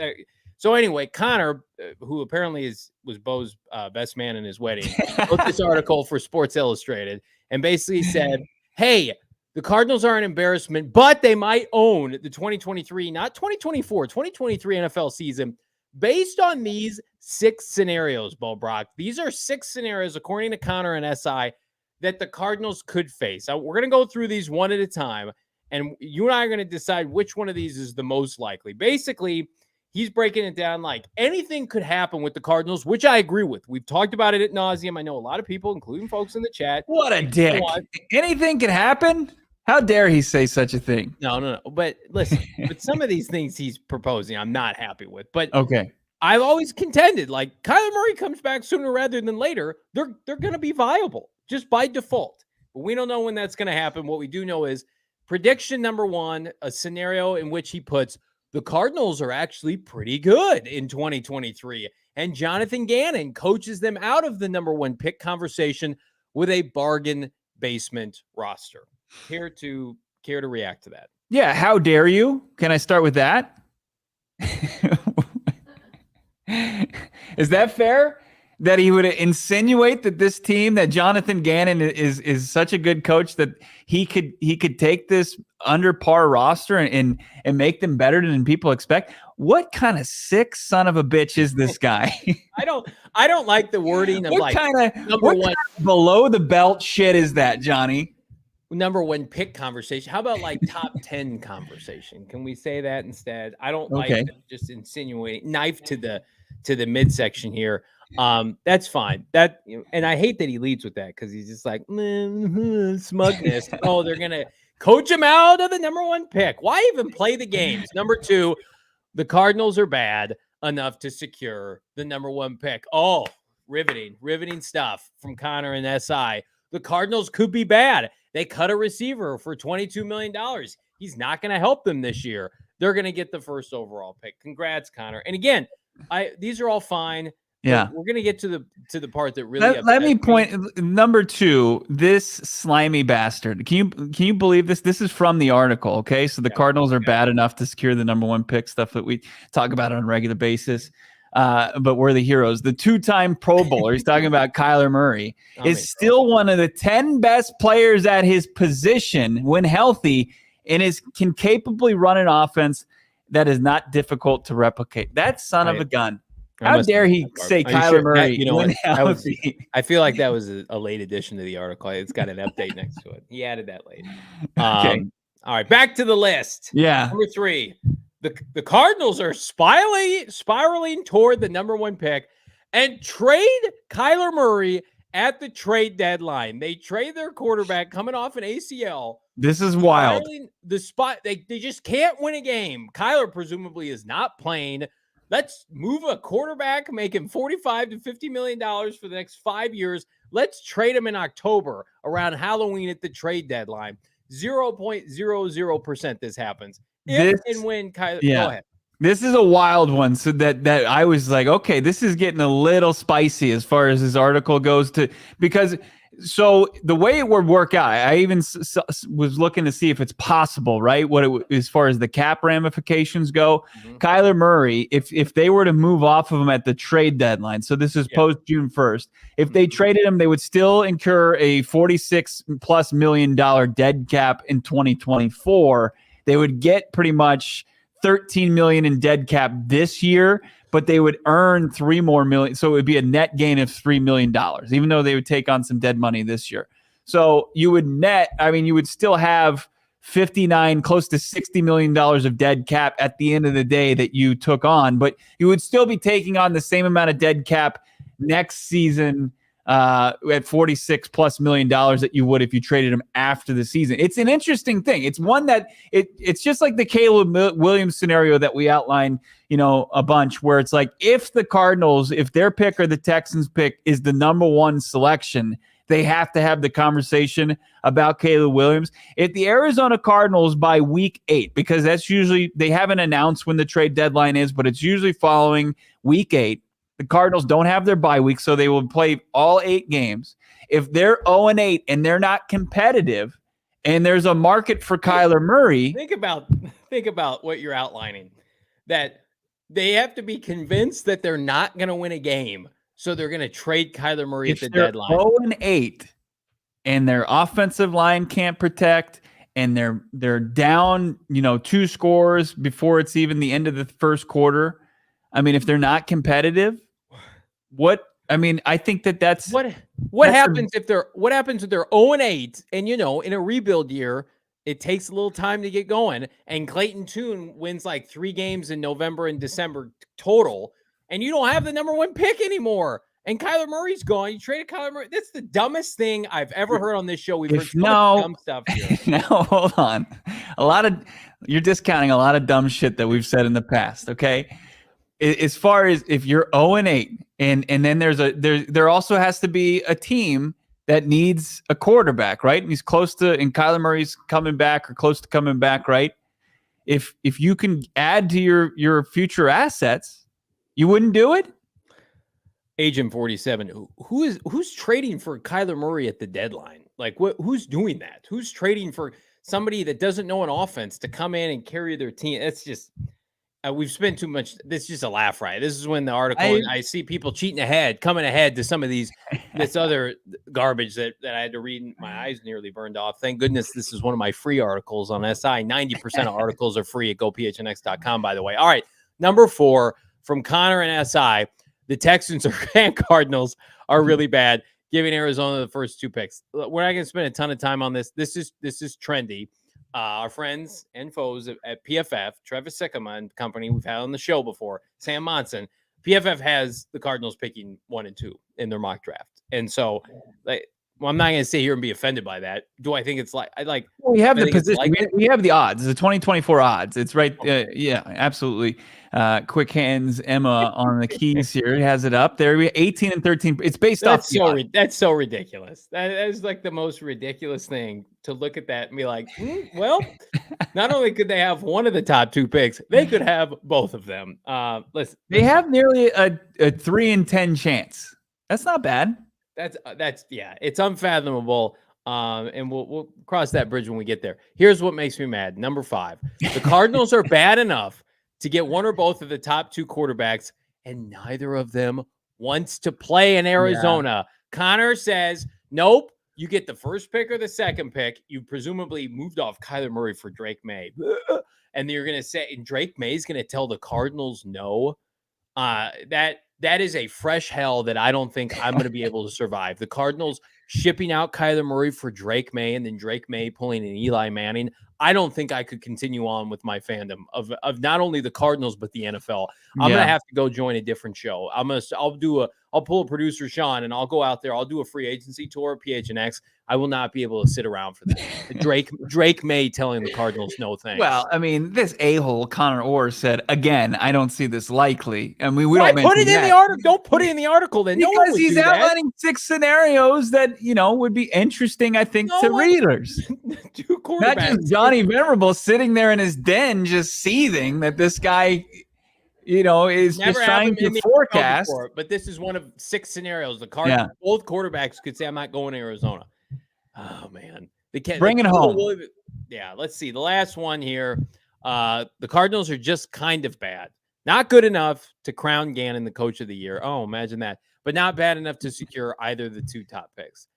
So anyway, Connor, who apparently was Bo's best man in his wedding, wrote this article for Sports Illustrated and basically said, hey, the Cardinals are an embarrassment, but they might own the 2023, not 2024, 2023 NFL season based on these 6 scenarios, Bo Brock. These are 6 scenarios, according to Connor and SI, that the Cardinals could face. We're going to go through these one at a time, and you and I are going to decide which one of these is the most likely. Basically, he's breaking it down like anything could happen with the Cardinals, which I agree with. We've talked about it ad nauseum. I know a lot of people, including folks in the chat. What a dick. Anything can happen? How dare he say such a thing? No. But listen, but some of these things he's proposing, I'm not happy with. But okay, I've always contended, like, Kyler Murray comes back sooner rather than later, they're going to be viable just by default. But we don't know when that's going to happen. What we do know is prediction number 1, a scenario in which he puts the Cardinals are actually pretty good in 2023, and Jonathan Gannon coaches them out of the number 1 pick conversation with a bargain basement roster. Care to react to that? Yeah, how dare you? Can I start with that? Is that fair? That he would insinuate that this team, that Jonathan Gannon is such a good coach that he could take this under par roster and make them better than people expect. What kind of sick son of a bitch is this guy? I don't like the wording of what kind of below the belt shit is that, Johnny? Number 1 pick conversation. How about like top 10 conversation? Can we say that instead? I don't like just insinuate knife to the midsection here. That's fine. And I hate that he leads with that because he's just like smugness. Oh, they're gonna coach him out of the number 1 pick. Why even play the games? Number 2, the Cardinals are bad enough to secure the number 1 pick. Oh, riveting stuff from Connor and SI. The Cardinals could be bad. They cut a receiver for $22 million. He's not going to help them this year. They're going to get the first overall pick. Congrats, Connor. And again, these are all fine. Yeah, we're gonna get to the part that really let me point number 2. This slimy bastard. Can you believe this? This is from the article. Okay, so the Cardinals are bad enough to secure the number 1 pick. Stuff that we talk about on a regular basis. But we're the heroes. The 2-time Pro Bowler, he's talking about Kyler Murray, is still one of the 10 best players at his position when healthy, and can capably run an offense that is not difficult to replicate. That son of a gun. How dare he say Kyler Murray? I feel like that was a late addition to the article. It's got an update next to it. He added that late. Okay. All right, back to the list. Yeah. Number 3, the Cardinals are spiraling toward the number 1 pick and trade Kyler Murray at the trade deadline. They trade their quarterback coming off an ACL. This is wild. The spot they just can't win a game. Kyler presumably is not playing. Let's move a quarterback, make him $45 to $50 million for the next 5 years. Let's trade him in October around Halloween at the trade deadline. 0.00% this happens. If and when Kyler, go ahead. This is a wild one. So that I was like, okay, this is getting a little spicy as far as this article goes because so the way it would work out, I even was looking to see if it's possible, right? As far as the cap ramifications go, Kyler Murray, if they were to move off of him at the trade deadline, so this is post June 1st, if they traded him, they would still incur a $46+ million dead cap in 2024. They would get pretty much $13 million in dead cap this year, but they would earn $3 more million. So it would be a net gain of $3 million, even though they would take on some dead money this year. So you would you would still have close to $60 million of dead cap at the end of the day that you took on, but you would still be taking on the same amount of dead cap next season at $46+ million that you would if you traded him after the season. It's an interesting thing. It's one that it's just like the Caleb Williams scenario that we outlined, a bunch, where it's like if the Cardinals, if their pick or the Texans pick is the number 1 selection, they have to have the conversation about Caleb Williams. If the Arizona Cardinals by week 8, because that's usually, they haven't announced when the trade deadline is, but it's usually following week 8. The Cardinals don't have their bye week, so they will play all 8 games. If they're 0-8 and they're not competitive, and there's a market for Kyler Murray, think about what you're outlining. That they have to be convinced that they're not going to win a game, so they're going to trade Kyler Murray at the deadline. 0-8, and their offensive line can't protect, and they're down, 2 scores before it's even the end of the first quarter. I mean, if they're not competitive, I think that's what happens if they're 0-8 and in a rebuild year, it takes a little time to get going, and Clayton Tune wins like 3 games in November and December total, and you don't have the number 1 pick anymore, and Kyler Murray's gone. You traded Kyler Murray. That's the dumbest thing I've ever heard on this show. We've heard so much dumb stuff here. No, hold on. You're discounting a lot of dumb shit that we've said in the past, okay? As far as if you're 0-8 and then there also has to be a team that needs a quarterback, right? And and Kyler Murray's coming back or close to coming back, right? If you can add to your future assets, you wouldn't do it? Agent 47, who's trading for Kyler Murray at the deadline? Like who's doing that? Who's trading for somebody that doesn't know an offense to come in and carry their team? It's just we've spent too much. This is just a laugh riot. This is when the article, I see people coming ahead to some of this other garbage that I had to read. And my eyes nearly burned off. Thank goodness this is one of my free articles on SI. 90% of articles are free at gophnx.com, by the way. All right. Number 4 from Connor and SI. The Texans and Cardinals are really bad, giving Arizona the first 2 picks. We're not going to spend a ton of time on this. This is trendy. Our friends and foes at PFF, Travis Sikkema and company, we've had on the show before, Sam Monson, PFF has the Cardinals picking 1 and 2 in their mock draft. And so well, I'm not going to sit here and be offended by that. Do I think it's well, we have the position. We have the odds, the 2024 odds. It's right. Yeah, absolutely. Quick hands, Emma on the keys here. He has it up there. We 18 and 13. It's based off. That's so ridiculous. That is the most ridiculous thing to look at that and be like, well, not only could they have one of the top 2 picks, they could have both of them. Listen, they have nearly a 3 in 10 chance. That's not bad. That's it's unfathomable. And we'll cross that bridge when we get there. Here's what makes me mad. Number 5, the Cardinals are bad enough to get one or both of the top 2 quarterbacks, and neither of them wants to play in Arizona. Yeah. Connor says, nope, you get the first pick or the second pick. You presumably moved off Kyler Murray for Drake May. And you're going to say, and Drake May is going to tell the Cardinals no. That is a fresh hell that I don't think I'm going to be able to survive. The Cardinals shipping out Kyler Murray for Drake May and then Drake May pulling an Eli Manning. I don't think I could continue on with my fandom of not only the Cardinals, but the NFL. I'm going to have to go join a different show. I'll pull a producer, Sean, and I'll go out there. I'll do a free agency tour at PHNX. I will not be able to sit around for that. Drake May telling the Cardinals no thanks. Well, I mean, this a-hole Connor Orr said again, I don't see this likely. I mean, we don't put it in the article. Don't put it in the article then. Because he's outlining 6 scenarios that would be interesting, I think, to readers. 2 quarterbacks. Not just Johnny Venerable sitting there in his den just seething that this guy is just trying to forecast. Before, but this is one of 6 scenarios. The Cardinals, both quarterbacks could say, I'm not going to Arizona. Oh, man. Bring it home. Yeah, let's see. The last one here. The Cardinals are just kind of bad. Not good enough to crown Gannon the coach of the year. Oh, imagine that. But not bad enough to secure either of the 2 top picks.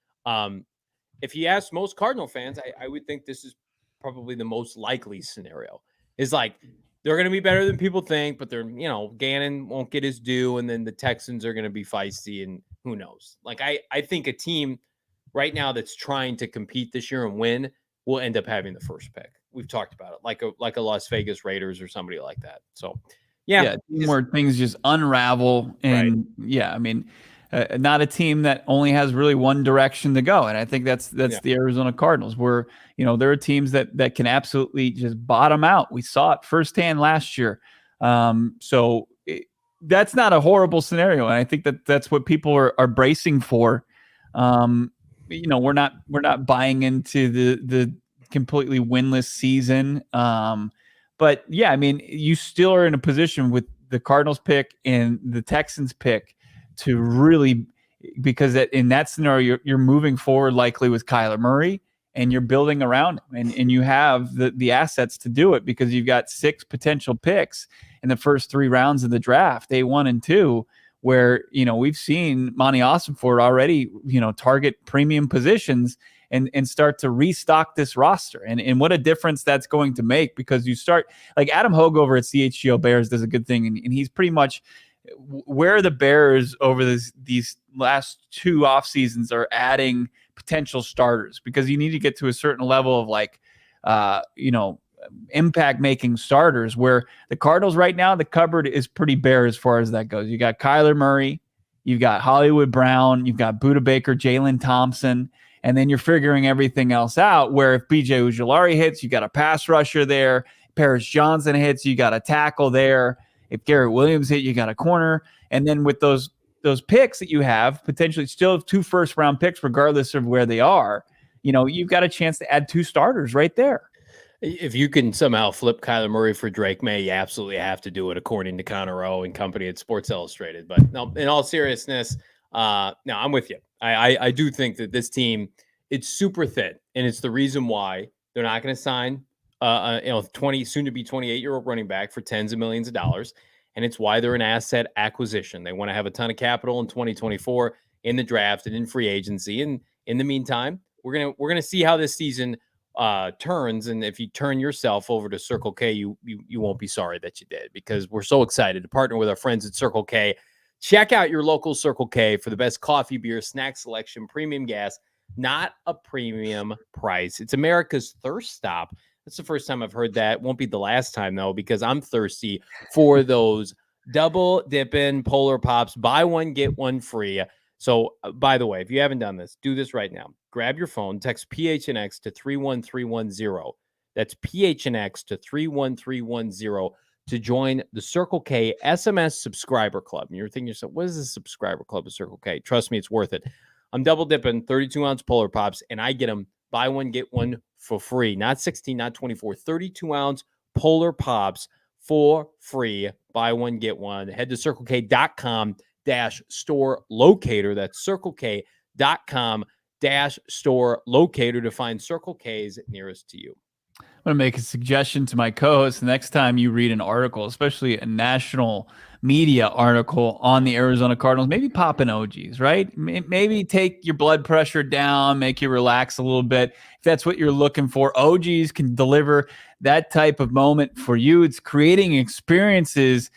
If you ask most Cardinal fans, I would think this is probably the most likely scenario. Is they're going to be better than people think, but Gannon won't get his due, and then the Texans are going to be feisty, and who knows? I think a team right now that's trying to compete this year and win will end up having the first pick. We've talked about it, like a Las Vegas Raiders or somebody like that. So, where things just unravel, and I mean, not a team that only has really one direction to go, and I think that's the Arizona Cardinals, where there are teams that can absolutely just bottom out. We saw it firsthand last year, so that's not a horrible scenario, and I think that's what people are bracing for. We're not buying into the completely winless season. But I mean, you still are in a position with the Cardinals pick and the Texans pick to really, because in that scenario, you're moving forward likely with Kyler Murray and you're building around him, and you have the assets to do it because you've got 6 potential picks in the first 3 rounds of the draft, day 1 and 2. Where, we've seen Monty Ossenford already, target premium positions and start to restock this roster. And what a difference that's going to make, because you start, like Adam Hogue over at CHGO Bears does a good thing. And he's pretty much where the Bears over these last 2 off seasons are adding potential starters, because you need to get to a certain level of impact making starters, where the Cardinals right now, the cupboard is pretty bare as far as that goes. You got Kyler Murray, you've got Hollywood Brown, you've got Budda Baker, Jalen Thompson, and then you're figuring everything else out, where if BJ Ujulari hits, you got a pass rusher there. Paris Johnson hits, you got a tackle there. If Garrett Williams hit, you got a corner. And then with those picks that you have, potentially still have 2 first-round picks regardless of where they are, you've got a chance to add 2 starters right there. If you can somehow flip Kyler Murray for Drake May, you absolutely have to do it, according to Connor O and company at Sports Illustrated. But no, in all seriousness, no, I'm with you. I do think that this team, it's super thin, and it's the reason why they're not going to sign 20 soon to be 28-year-old running back for tens of millions of dollars, and it's why they're an asset acquisition. They want to have a ton of capital in 2024 in the draft and in free agency. And in the meantime, we're gonna see how this season turns, and if you turn yourself over to Circle K, you won't be sorry that you did, because we're so excited to partner with our friends at Circle K. Check out your local Circle K for the best coffee, beer, snack selection, premium gas, not a premium price. It's America's thirst stop. That's the first time I've heard that. Won't be the last time, though, because I'm thirsty for those Double dipping Polar Pops, buy one, get one free. So, by the way, if you haven't done this, do this right now. Grab your phone, text PHNX to 31310. That's PHNX to 31310 to join the Circle K SMS subscriber club. And you're thinking to yourself, what is this subscriber club of Circle K? Trust me, it's worth it. I'm double dipping 32-ounce Polar Pops, and I get them buy one, get one for free. Not 16, not 24, 32-ounce Polar Pops for free. Buy one, get one. Head to CircleK.com-store locator. That's CircleK.com-store locator to find Circle K's nearest to you. I'm going to make a suggestion to my co-host. The next time you read an article, especially a national media article on the Arizona Cardinals, maybe pop an OGs, right? Maybe take your blood pressure down, make you relax a little bit. If that's what you're looking for, OGs can deliver that type of moment for you. It's creating experiences,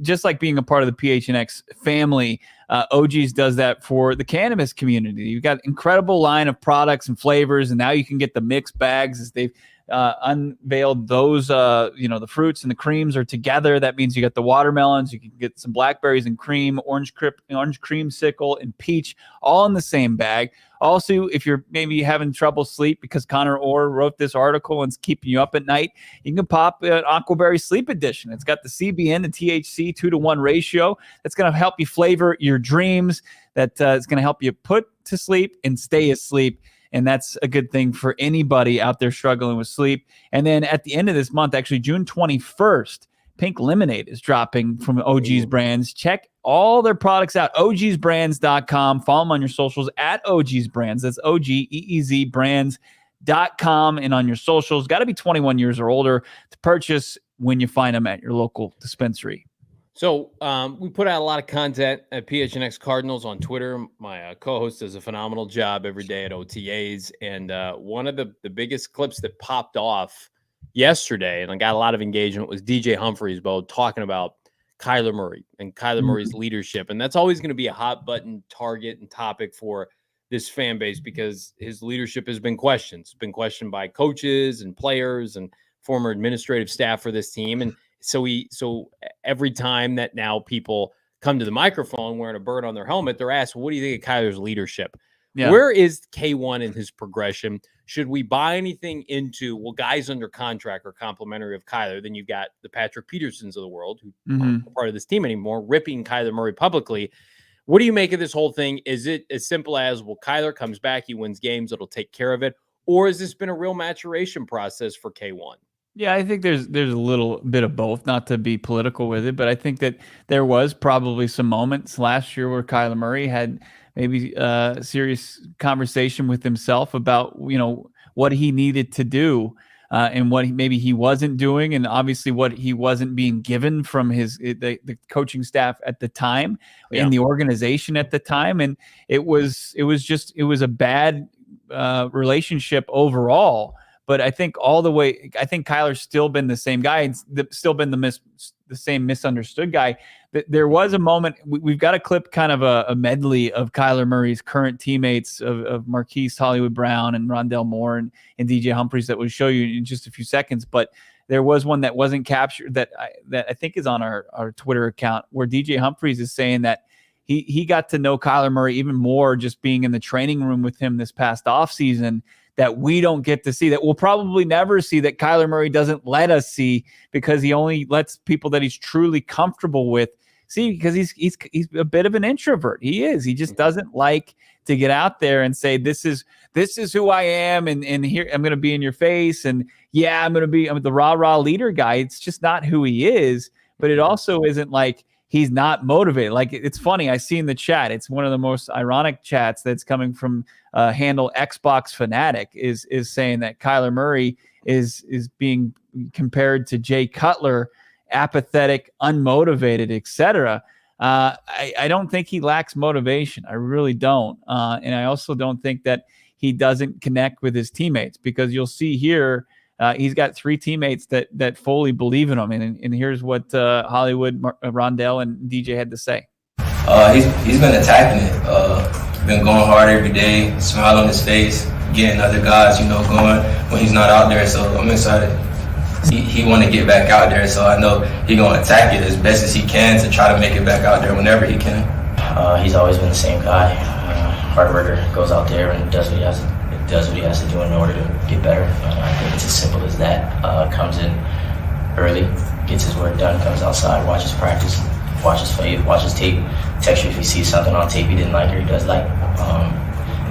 just like being a part of the PHNX family. OGs does that for the cannabis community. You've got an incredible line of products and flavors, and now you can get the mixed bags as they've unveiled those. The fruits and the creams are together. That means you got the watermelons, you can get some blackberries and cream, orange creamsicle and peach, all in the same bag. Also, if you're maybe having trouble sleep because Connor Orr wrote this article and it's keeping you up at night, you can pop an Aquaberry Sleep Edition. It's got the CBN to THC 2-to-1 ratio. That's going to help you flavor your dreams. That is going to help you put to sleep and stay asleep. And that's a good thing for anybody out there struggling with sleep. And then at the end of this month, actually June 21st, Pink Lemonade is dropping from OG's Brands. Check all their products out, ogsbrands.com. Follow them on your socials at OG's Brands. That's OGEEZ brands.com. And on your socials, got to be 21 years or older to purchase when you find them at your local dispensary. So we put out a lot of content at PHNX Cardinals on Twitter. My co-host does a phenomenal job every day at OTAs. And one of the biggest clips that popped off yesterday, and I got a lot of engagement, was DJ Humphries talking about Kyler Murray and Kyler Murray's leadership. And that's always going to be a hot button target and topic for this fan base because his leadership has been questioned. It's been questioned by coaches and players and former administrative staff for this team. And so every time that now people come to the microphone wearing a bird on their helmet, they're asked, what do you think of Kyler's leadership? Yeah. Where is K1 in his progression? Should we buy anything into, guys under contract are complimentary of Kyler? Then you've got the Patrick Petersons of the world who aren't part of this team anymore, ripping Kyler Murray publicly. What do you make of this whole thing? Is it as simple as, Kyler comes back, he wins games, it'll take care of it? Or has this been a real maturation process for K1? Yeah, I think there's a little bit of both, not to be political with it, but I think that there was probably some moments last year where Kyler Murray had maybe a serious conversation with himself about, what he needed to do and what maybe he wasn't doing, and obviously what he wasn't being given from the coaching staff at the time, in the organization at the time. And it was a bad relationship overall. But I think Kyler's still been the same guy. It's still been the same misunderstood guy. There was a moment, we've got a clip, kind of a medley of Kyler Murray's current teammates of Marquise Hollywood Brown and Rondell Moore and DJ Humphries that we'll show you in just a few seconds. But there was one that wasn't captured that I think is on our Twitter account, where DJ Humphries is saying that he got to know Kyler Murray even more just being in the training room with him this past offseason, that we don't get to see, that we'll probably never see, that Kyler Murray doesn't let us see, because he only lets people that he's truly comfortable with see, because he's a bit of an introvert. He just doesn't like to get out there and say, this is who I am, and here I'm going to be in your face, and I'm the rah leader guy. It's just not who he is. But it also isn't like he's not motivated. Like, it's funny, I see in the chat, it's one of the most ironic chats that's coming from handle Xbox Fanatic is saying that Kyler Murray is being compared to Jay Cutler, apathetic, unmotivated, etc. I don't think he lacks motivation. I really don't. And I also don't think that he doesn't connect with his teammates, because you'll see here, he's got 3 teammates that fully believe in him. And here's what Hollywood, Rondell, and DJ had to say. He's been attacking it. Been going hard every day, smile on his face, getting other guys, going when he's not out there. So I'm excited. He want to get back out there, so I know he going to attack it as best as he can to try to make it back out there whenever he can. He's always been the same guy. Hard worker, goes out there and does what he has to do in order to get better. I think it's as simple as that. Comes in early, gets his work done, comes outside, watches practice, watches tape, texts you if he sees something on tape he didn't like or he does like,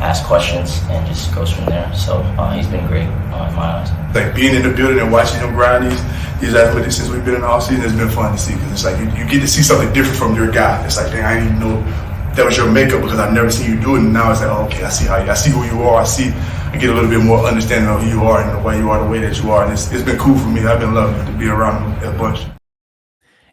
ask questions, and just goes from there. So he's been great in my eyes. Like being in the building and watching him grind these athletics since we've been in the offseason has been fun to see, because it's like you get to see something different from your guy. It's like, dang, I didn't even know that was your makeup because I've never seen you do it, and now it's like, oh, okay, I see who you are. I get a little bit more understanding of who you are and why you are the way that you are, and it's been cool for me. I've been loving to be around him a bunch.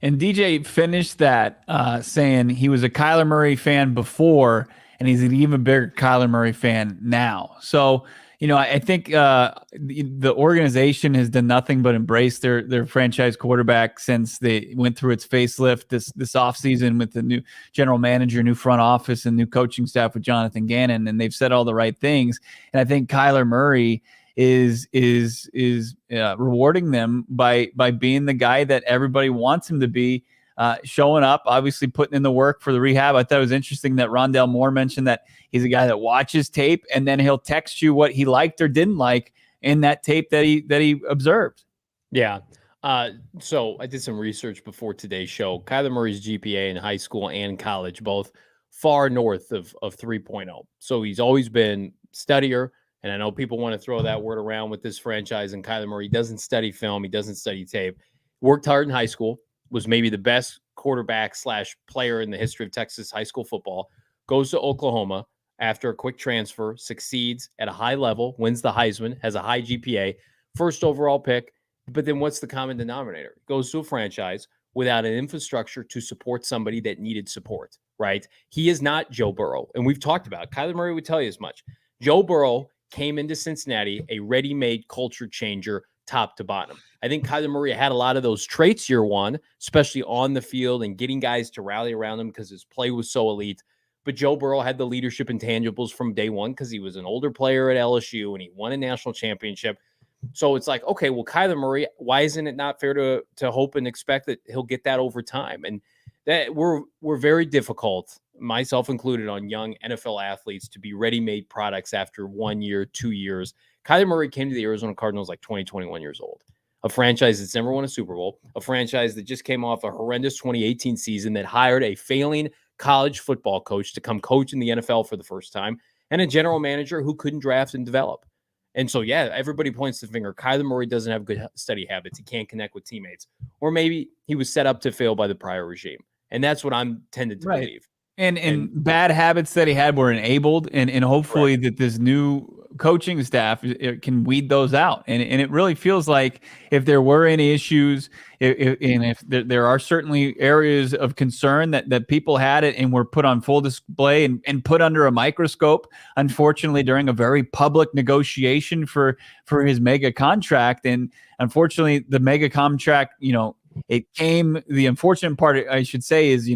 And DJ finished that saying he was a Kyler Murray fan before, and he's an even bigger Kyler Murray fan now. So, I think the organization has done nothing but embrace their franchise quarterback since they went through its facelift this offseason with the new general manager, new front office, and new coaching staff with Jonathan Gannon, and they've said all the right things. And I think Kyler Murray is rewarding them by being the guy that everybody wants him to be. Showing up, obviously putting in the work for the rehab. I thought it was interesting that Rondale Moore mentioned that he's a guy that watches tape and then he'll text you what he liked or didn't like in that tape that he observed. Yeah. So I did some research before today's show. Kyler Murray's GPA in high school and college, both far north of 3.0. So he's always been studier. And I know people want to throw that word around with this franchise, and Kyler Murray doesn't study film. He doesn't study tape. Worked hard in high school. Was maybe the best quarterback / player in the history of Texas high school football, goes to Oklahoma after a quick transfer, succeeds at a high level, wins the Heisman, has a high GPA, first overall pick. But then what's the common denominator? Goes to a franchise without an infrastructure to support somebody that needed support, right? He is not Joe Burrow. And we've talked about it. Kyler Murray would tell you as much. Joe Burrow came into Cincinnati a ready-made culture changer, top to bottom. I think Kyler Murray had a lot of those traits year one, especially on the field and getting guys to rally around him because his play was so elite. But Joe Burrow had the leadership intangibles from day one because he was an older player at LSU and he won a national championship. So it's like, okay, well, Kyler Murray, why isn't it not fair to hope and expect that he'll get that over time? And that we're very difficult, myself included, on young NFL athletes to be ready-made products after 1 year, 2 years. Kyler Murray came to the Arizona Cardinals like 20, 21 years old. A franchise that's never won a Super Bowl, a franchise that just came off a horrendous 2018 season that hired a failing college football coach to come coach in the NFL for the first time, and a general manager who couldn't draft and develop. And so, yeah, everybody points the finger. Kyler Murray doesn't have good study habits. He can't connect with teammates. Or maybe he was set up to fail by the prior regime. And that's what I'm tended to believe. And bad habits that he had were enabled, and hopefully that this new coaching staff can weed those out. And it really feels like if there were any issues, if there are certainly areas of concern that people had it and were put on full display and put under a microscope, unfortunately, during a very public negotiation for his mega contract. And unfortunately, the mega contract, the unfortunate part, I should say, is,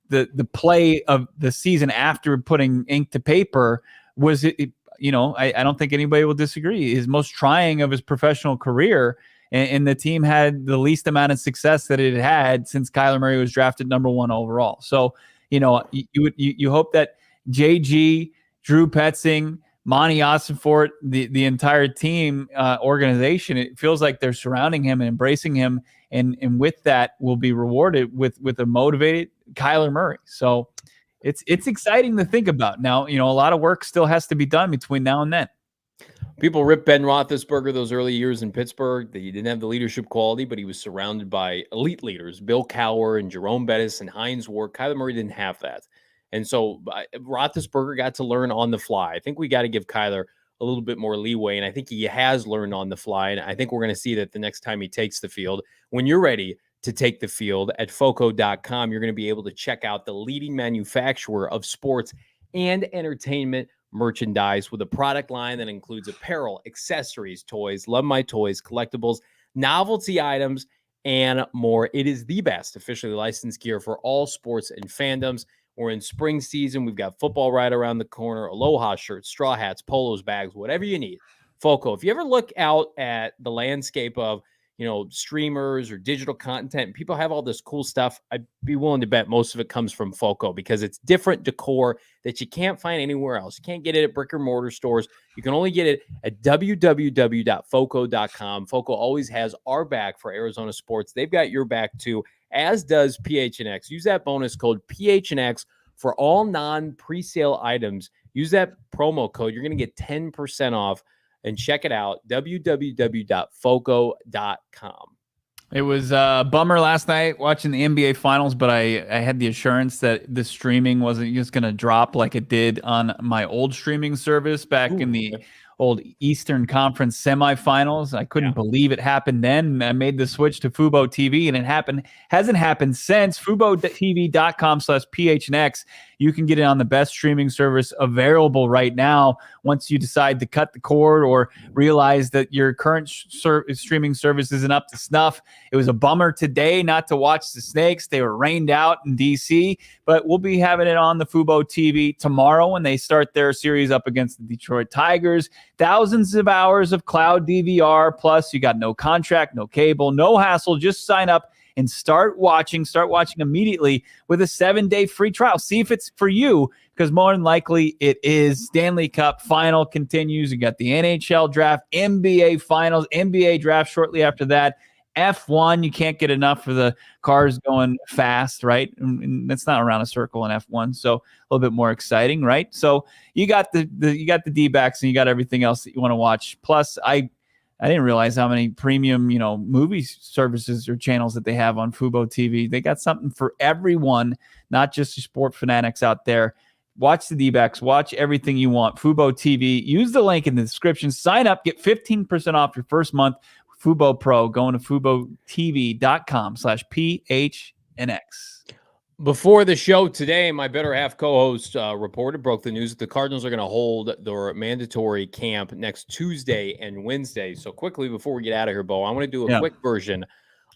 the play of the season after putting ink to paper was, I don't think anybody will disagree, his most trying of his professional career. And the team had the least amount of success that it had since Kyler Murray was drafted number 1 overall. So, you hope that JG, Drew Petzing, Monty Ossenfort, the entire team organization, it feels like they're surrounding him and embracing him. And with that will be rewarded with a motivated Kyler Murray. So it's exciting to think about. Now, a lot of work still has to be done between now and then. People rip Ben Roethlisberger those early years in Pittsburgh. He didn't have the leadership quality, but he was surrounded by elite leaders, Bill Cowher and Jerome Bettis and Hines Ward. Kyler Murray didn't have that. And so Roethlisberger got to learn on the fly. I think we got to give Kyler a little bit more leeway, and I think he has learned on the fly, and I think we're going to see that the next time he takes the field. When you're ready to take the field at foco.com, you're going to be able to check out the leading manufacturer of sports and entertainment merchandise with a product line that includes apparel, accessories, toys, Love My Toys, collectibles, novelty items, and more. It is the best officially licensed gear for all sports and fandoms. We're in spring season. We've got football right around the corner, Aloha shirts, straw hats, polos, bags, whatever you need. Foco, if you ever look out at the landscape of, streamers or digital content. People have all this cool stuff. I'd be willing to bet most of it comes from Foco because it's different decor that you can't find anywhere else. You can't get it at brick and mortar stores. You can only get it at www.foco.com. Foco always has our back for Arizona sports. They've got your back too, as does PHNX. Use that bonus code PHNX for all non-presale items. Use that promo code. You're going to get 10% off. And check it out, www.foco.com. It was a bummer last night watching the NBA Finals, but I had the assurance that the streaming wasn't just going to drop like it did on my old streaming service back in the old Eastern Conference semifinals. I couldn't believe it happened then. I made the switch to Fubo TV, and it hasn't happened since. FuboTV.com/PHNX. You can get it on the best streaming service available right now once you decide to cut the cord or realize that your current streaming service isn't up to snuff. It was a bummer today not to watch the Snakes. They were rained out in D.C., but we'll be having it on the Fubo TV tomorrow when they start their series up against the Detroit Tigers. Thousands of hours of cloud DVR, plus you got no contract, no cable, no hassle. Just sign up and start watching immediately with a 7-day free trial. See if it's for you, because more than likely it is. Stanley Cup final continues. You got the NHL draft, NBA finals, NBA draft shortly after that. F1, you can't get enough of the cars going fast, right? And that's not around a circle in F1, so a little bit more exciting, right? So you got the D-backs and you got everything else that you want to watch. Plus, I didn't realize how many premium, movie services or channels that they have on Fubo TV. They got something for everyone, not just the sport fanatics out there. Watch the D-backs. Watch everything you want. Fubo TV. Use the link in the description. Sign up. Get 15% off your first month. Fubo Pro. Going to FuboTV.com/PHNX. Before the show today, my better half co-host broke the news that the Cardinals are going to hold their mandatory camp next Tuesday and Wednesday. So quickly, before we get out of here, Bo, I want to do a quick version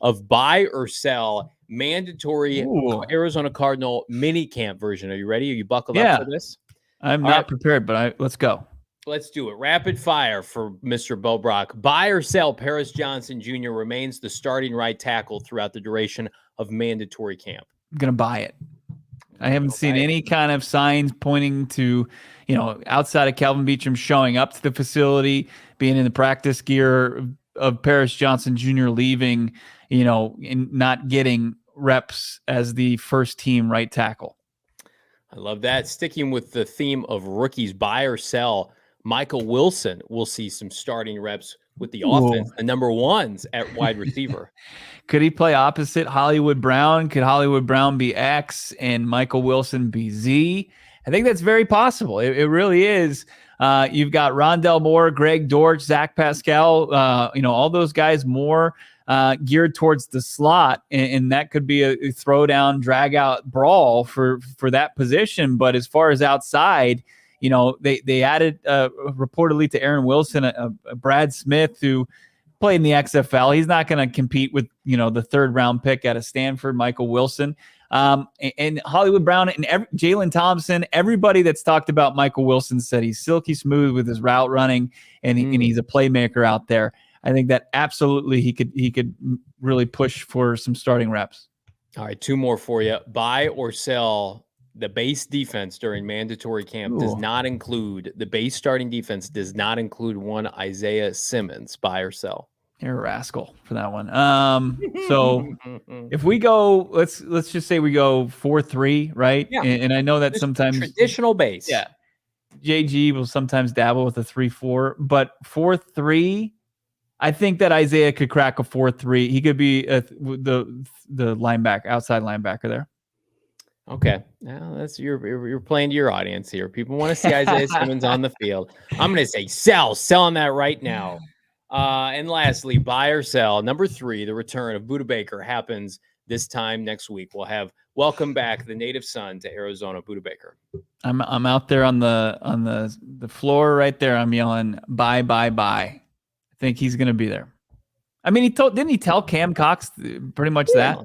of buy or sell mandatory Arizona Cardinal mini camp version. Are you ready? Are you buckled up for this? I'm not prepared, but let's go. Let's do it. Rapid fire for Mr. Bo Brock. Buy or sell Paris Johnson Jr. remains the starting right tackle throughout the duration of mandatory camp. I'm going to buy it. I haven't seen any kind of signs pointing to, outside of Calvin Beachum showing up to the facility, being in the practice gear of Paris Johnson Jr. leaving, and not getting reps as the first team right tackle. I love that. Sticking with the theme of rookies, buy or sell, Michael Wilson will see some starting reps with the offense, the number ones at wide receiver. Could he play opposite Hollywood Brown? Could Hollywood Brown be X and Michael Wilson be Z? I think that's very possible. It really is. You've got Rondell Moore, Greg Dortch, Zach Pascal, all those guys more geared towards the slot, and that could be a throwdown, drag-out brawl for that position. But as far as outside, they added reportedly to Aaron Wilson a Brad Smith who played in the XFL. He's not going to compete with the third-round pick out of Stanford, Michael Wilson, and Hollywood Brown and Jalen Thompson. Everybody that's talked about Michael Wilson said he's silky smooth with his route running, and he's a playmaker out there. I think that absolutely he could really push for some starting reps. All right, two more for you. Buy or sell. The base defense during mandatory camp does not include the base starting defense does not include one Isaiah Simmons. Buy or sell? You're a rascal for that one. So if we go, let's just say we go 4-3, right? Yeah. And I know that sometimes traditional base. Yeah. JG will sometimes dabble with a 3-4, but 4-3. I think that Isaiah could crack a 4-3. He could be the linebacker, outside linebacker there. Okay, now that's you're playing to your audience here. People want to see Isaiah Simmons on the field. I'm going to say selling that right now. And lastly, buy or sell. Number 3, the return of Budda Baker happens this time next week. We'll have welcome back the native son to Arizona, Budda Baker. I'm out there on the floor right there. I'm yelling buy. I think he's going to be there. I mean, didn't he tell Cam Cox pretty much that?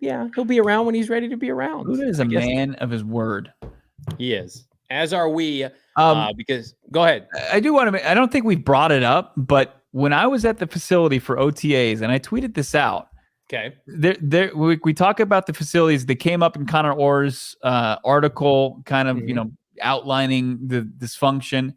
Yeah. He'll be around when he's ready to be around. Who is a man of his word? He is. As are we. Because go ahead. I do want to. I don't think we brought it up, but when I was at the facility for OTAs, and I tweeted this out. Okay. We talk about the facilities. They came up in Connor Orr's article, kind of, outlining the dysfunction.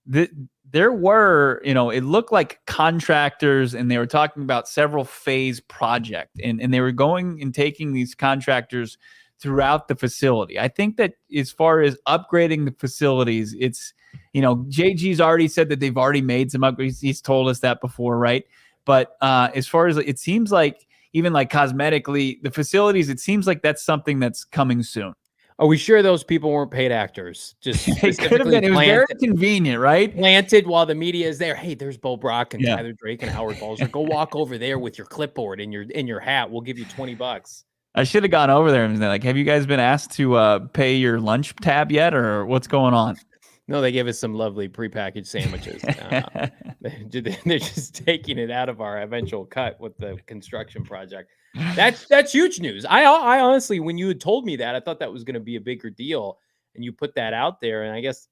There were, it looked like contractors, and they were talking about several phase project, and they were going and taking these contractors throughout the facility. I think that as far as upgrading the facilities, it's, JG's already said that they've already made some upgrades. He's told us that before, right? But as far as it seems like, even like cosmetically, the facilities, it seems like that's something that's coming soon. Are we sure those people weren't paid actors? Just it could have been. It was very convenient, right? Planted while the media is there. Hey, there's Bo Brock and Tyler Drake and Howard Balzer. Go walk over there with your clipboard and your hat. We'll give you $20. I should have gone over there and been like, have you guys been asked to pay your lunch tab yet, or what's going on? No, they gave us some lovely prepackaged sandwiches. They're just taking it out of our eventual cut with the construction project. That's huge news. I honestly, when you had told me that, I thought that was going to be a bigger deal, and you put that out there. And I guess,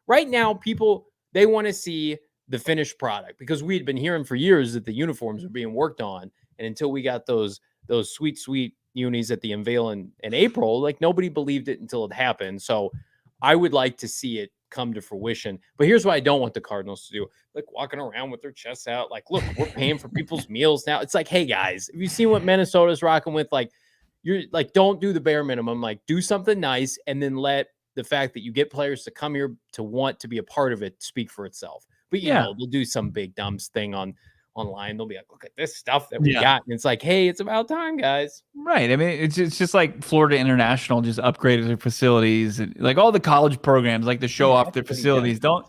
right now people, they want to see the finished product, because we had been hearing for years that the uniforms were being worked on, and until we got those sweet unis at the unveil in April, like nobody believed it until it happened. So I would like to see it come to fruition. But here's what I don't want the Cardinals to do. Like walking around with their chests out. Like, look, we're paying for people's meals now. It's like, hey guys, have you seen what Minnesota's rocking with? Like, you're like, don't do the bare minimum. Like, do something nice, and then let the fact that you get players to come here to want to be a part of it speak for itself. But they'll do some big dumb thing online. They'll be like, look at this stuff that we got. And it's like, hey, it's about time, guys. Right. I mean, it's just like Florida International just upgraded their facilities. Like all the college programs like to show off their facilities. Don't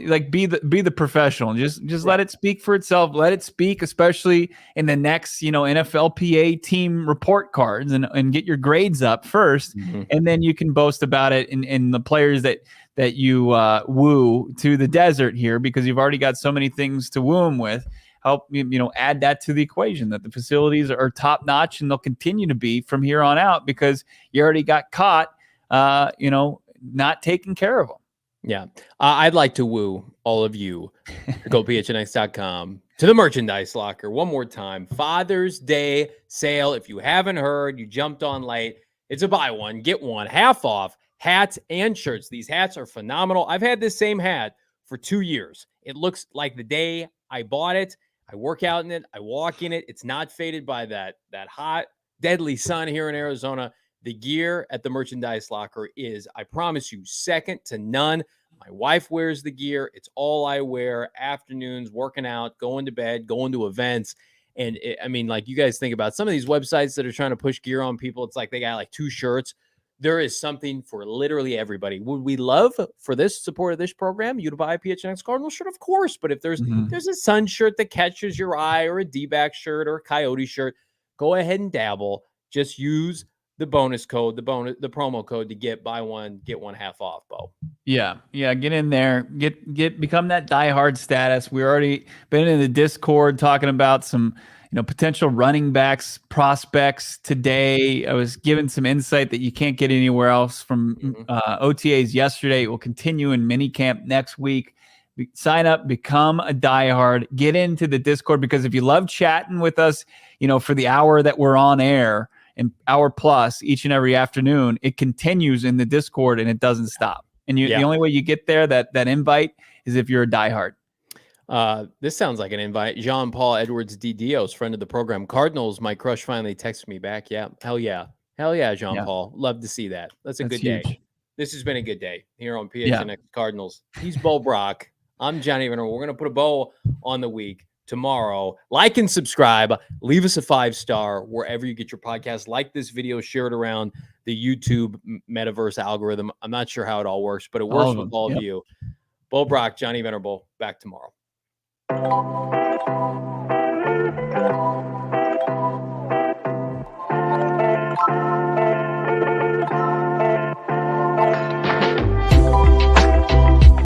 like be the professional. Just let it speak for itself. Let it speak, especially in the next, NFLPA team report cards, and get your grades up first. And then you can boast about it in the players that you woo to the desert here, because you've already got so many things to woo them with. Help add that to the equation, that the facilities are top notch, and they'll continue to be from here on out, because you already got caught not taking care of them. Yeah. I'd like to woo all of you to go PHNX.com to the merchandise locker one more time. Father's Day sale. If you haven't heard, you jumped on late. It's a buy one, get one, half off hats and shirts. These hats are phenomenal. I've had this same hat for 2 years. It looks like the day I bought it. I work out in it. I walk in it. It's not faded by that hot, deadly sun here in Arizona. The gear at the merchandise locker is, I promise you, second to none. My wife wears the gear. It's all I wear. Afternoons, working out, going to bed, going to events. And like you guys think about some of these websites that are trying to push gear on people. It's like they got like 2 shirts. There is something for literally everybody. Would we love for this support of this program, you to buy a PHNX Cardinals shirt? Of course. But if there's a Sun shirt that catches your eye, or a D-back shirt, or a Coyote shirt, go ahead and dabble. Just use the bonus code, the promo code to get buy one, get one half off, Bo. Yeah. Get in there, become that diehard status. We already been in the Discord talking about some potential running backs prospects today. I was given some insight that you can't get anywhere else from OTAs yesterday. It will continue in minicamp next week. Sign up, become a diehard, get into the Discord, because if you love chatting with us, for the hour that we're on air, an hour plus each and every afternoon, it continues in the Discord and it doesn't stop. And the only way you get there, that invite, is if you're a diehard. This sounds like an invite. Jean-Paul Edwards D. Dios, friend of the program. Cardinals, my crush finally texted me back. Yeah. Hell yeah, Jean-Paul. Love to see that. That's good huge day. This has been a good day here on PHNX Cardinals. He's Bo Brock. I'm Johnny Venerable. We're going to put a bow on the week tomorrow. Like and subscribe. Leave us a 5-star wherever you get your podcast. Like this video, share it around the YouTube metaverse algorithm. I'm not sure how it all works, but it works with all of you. Bo Brock, Johnny Venerable, back tomorrow.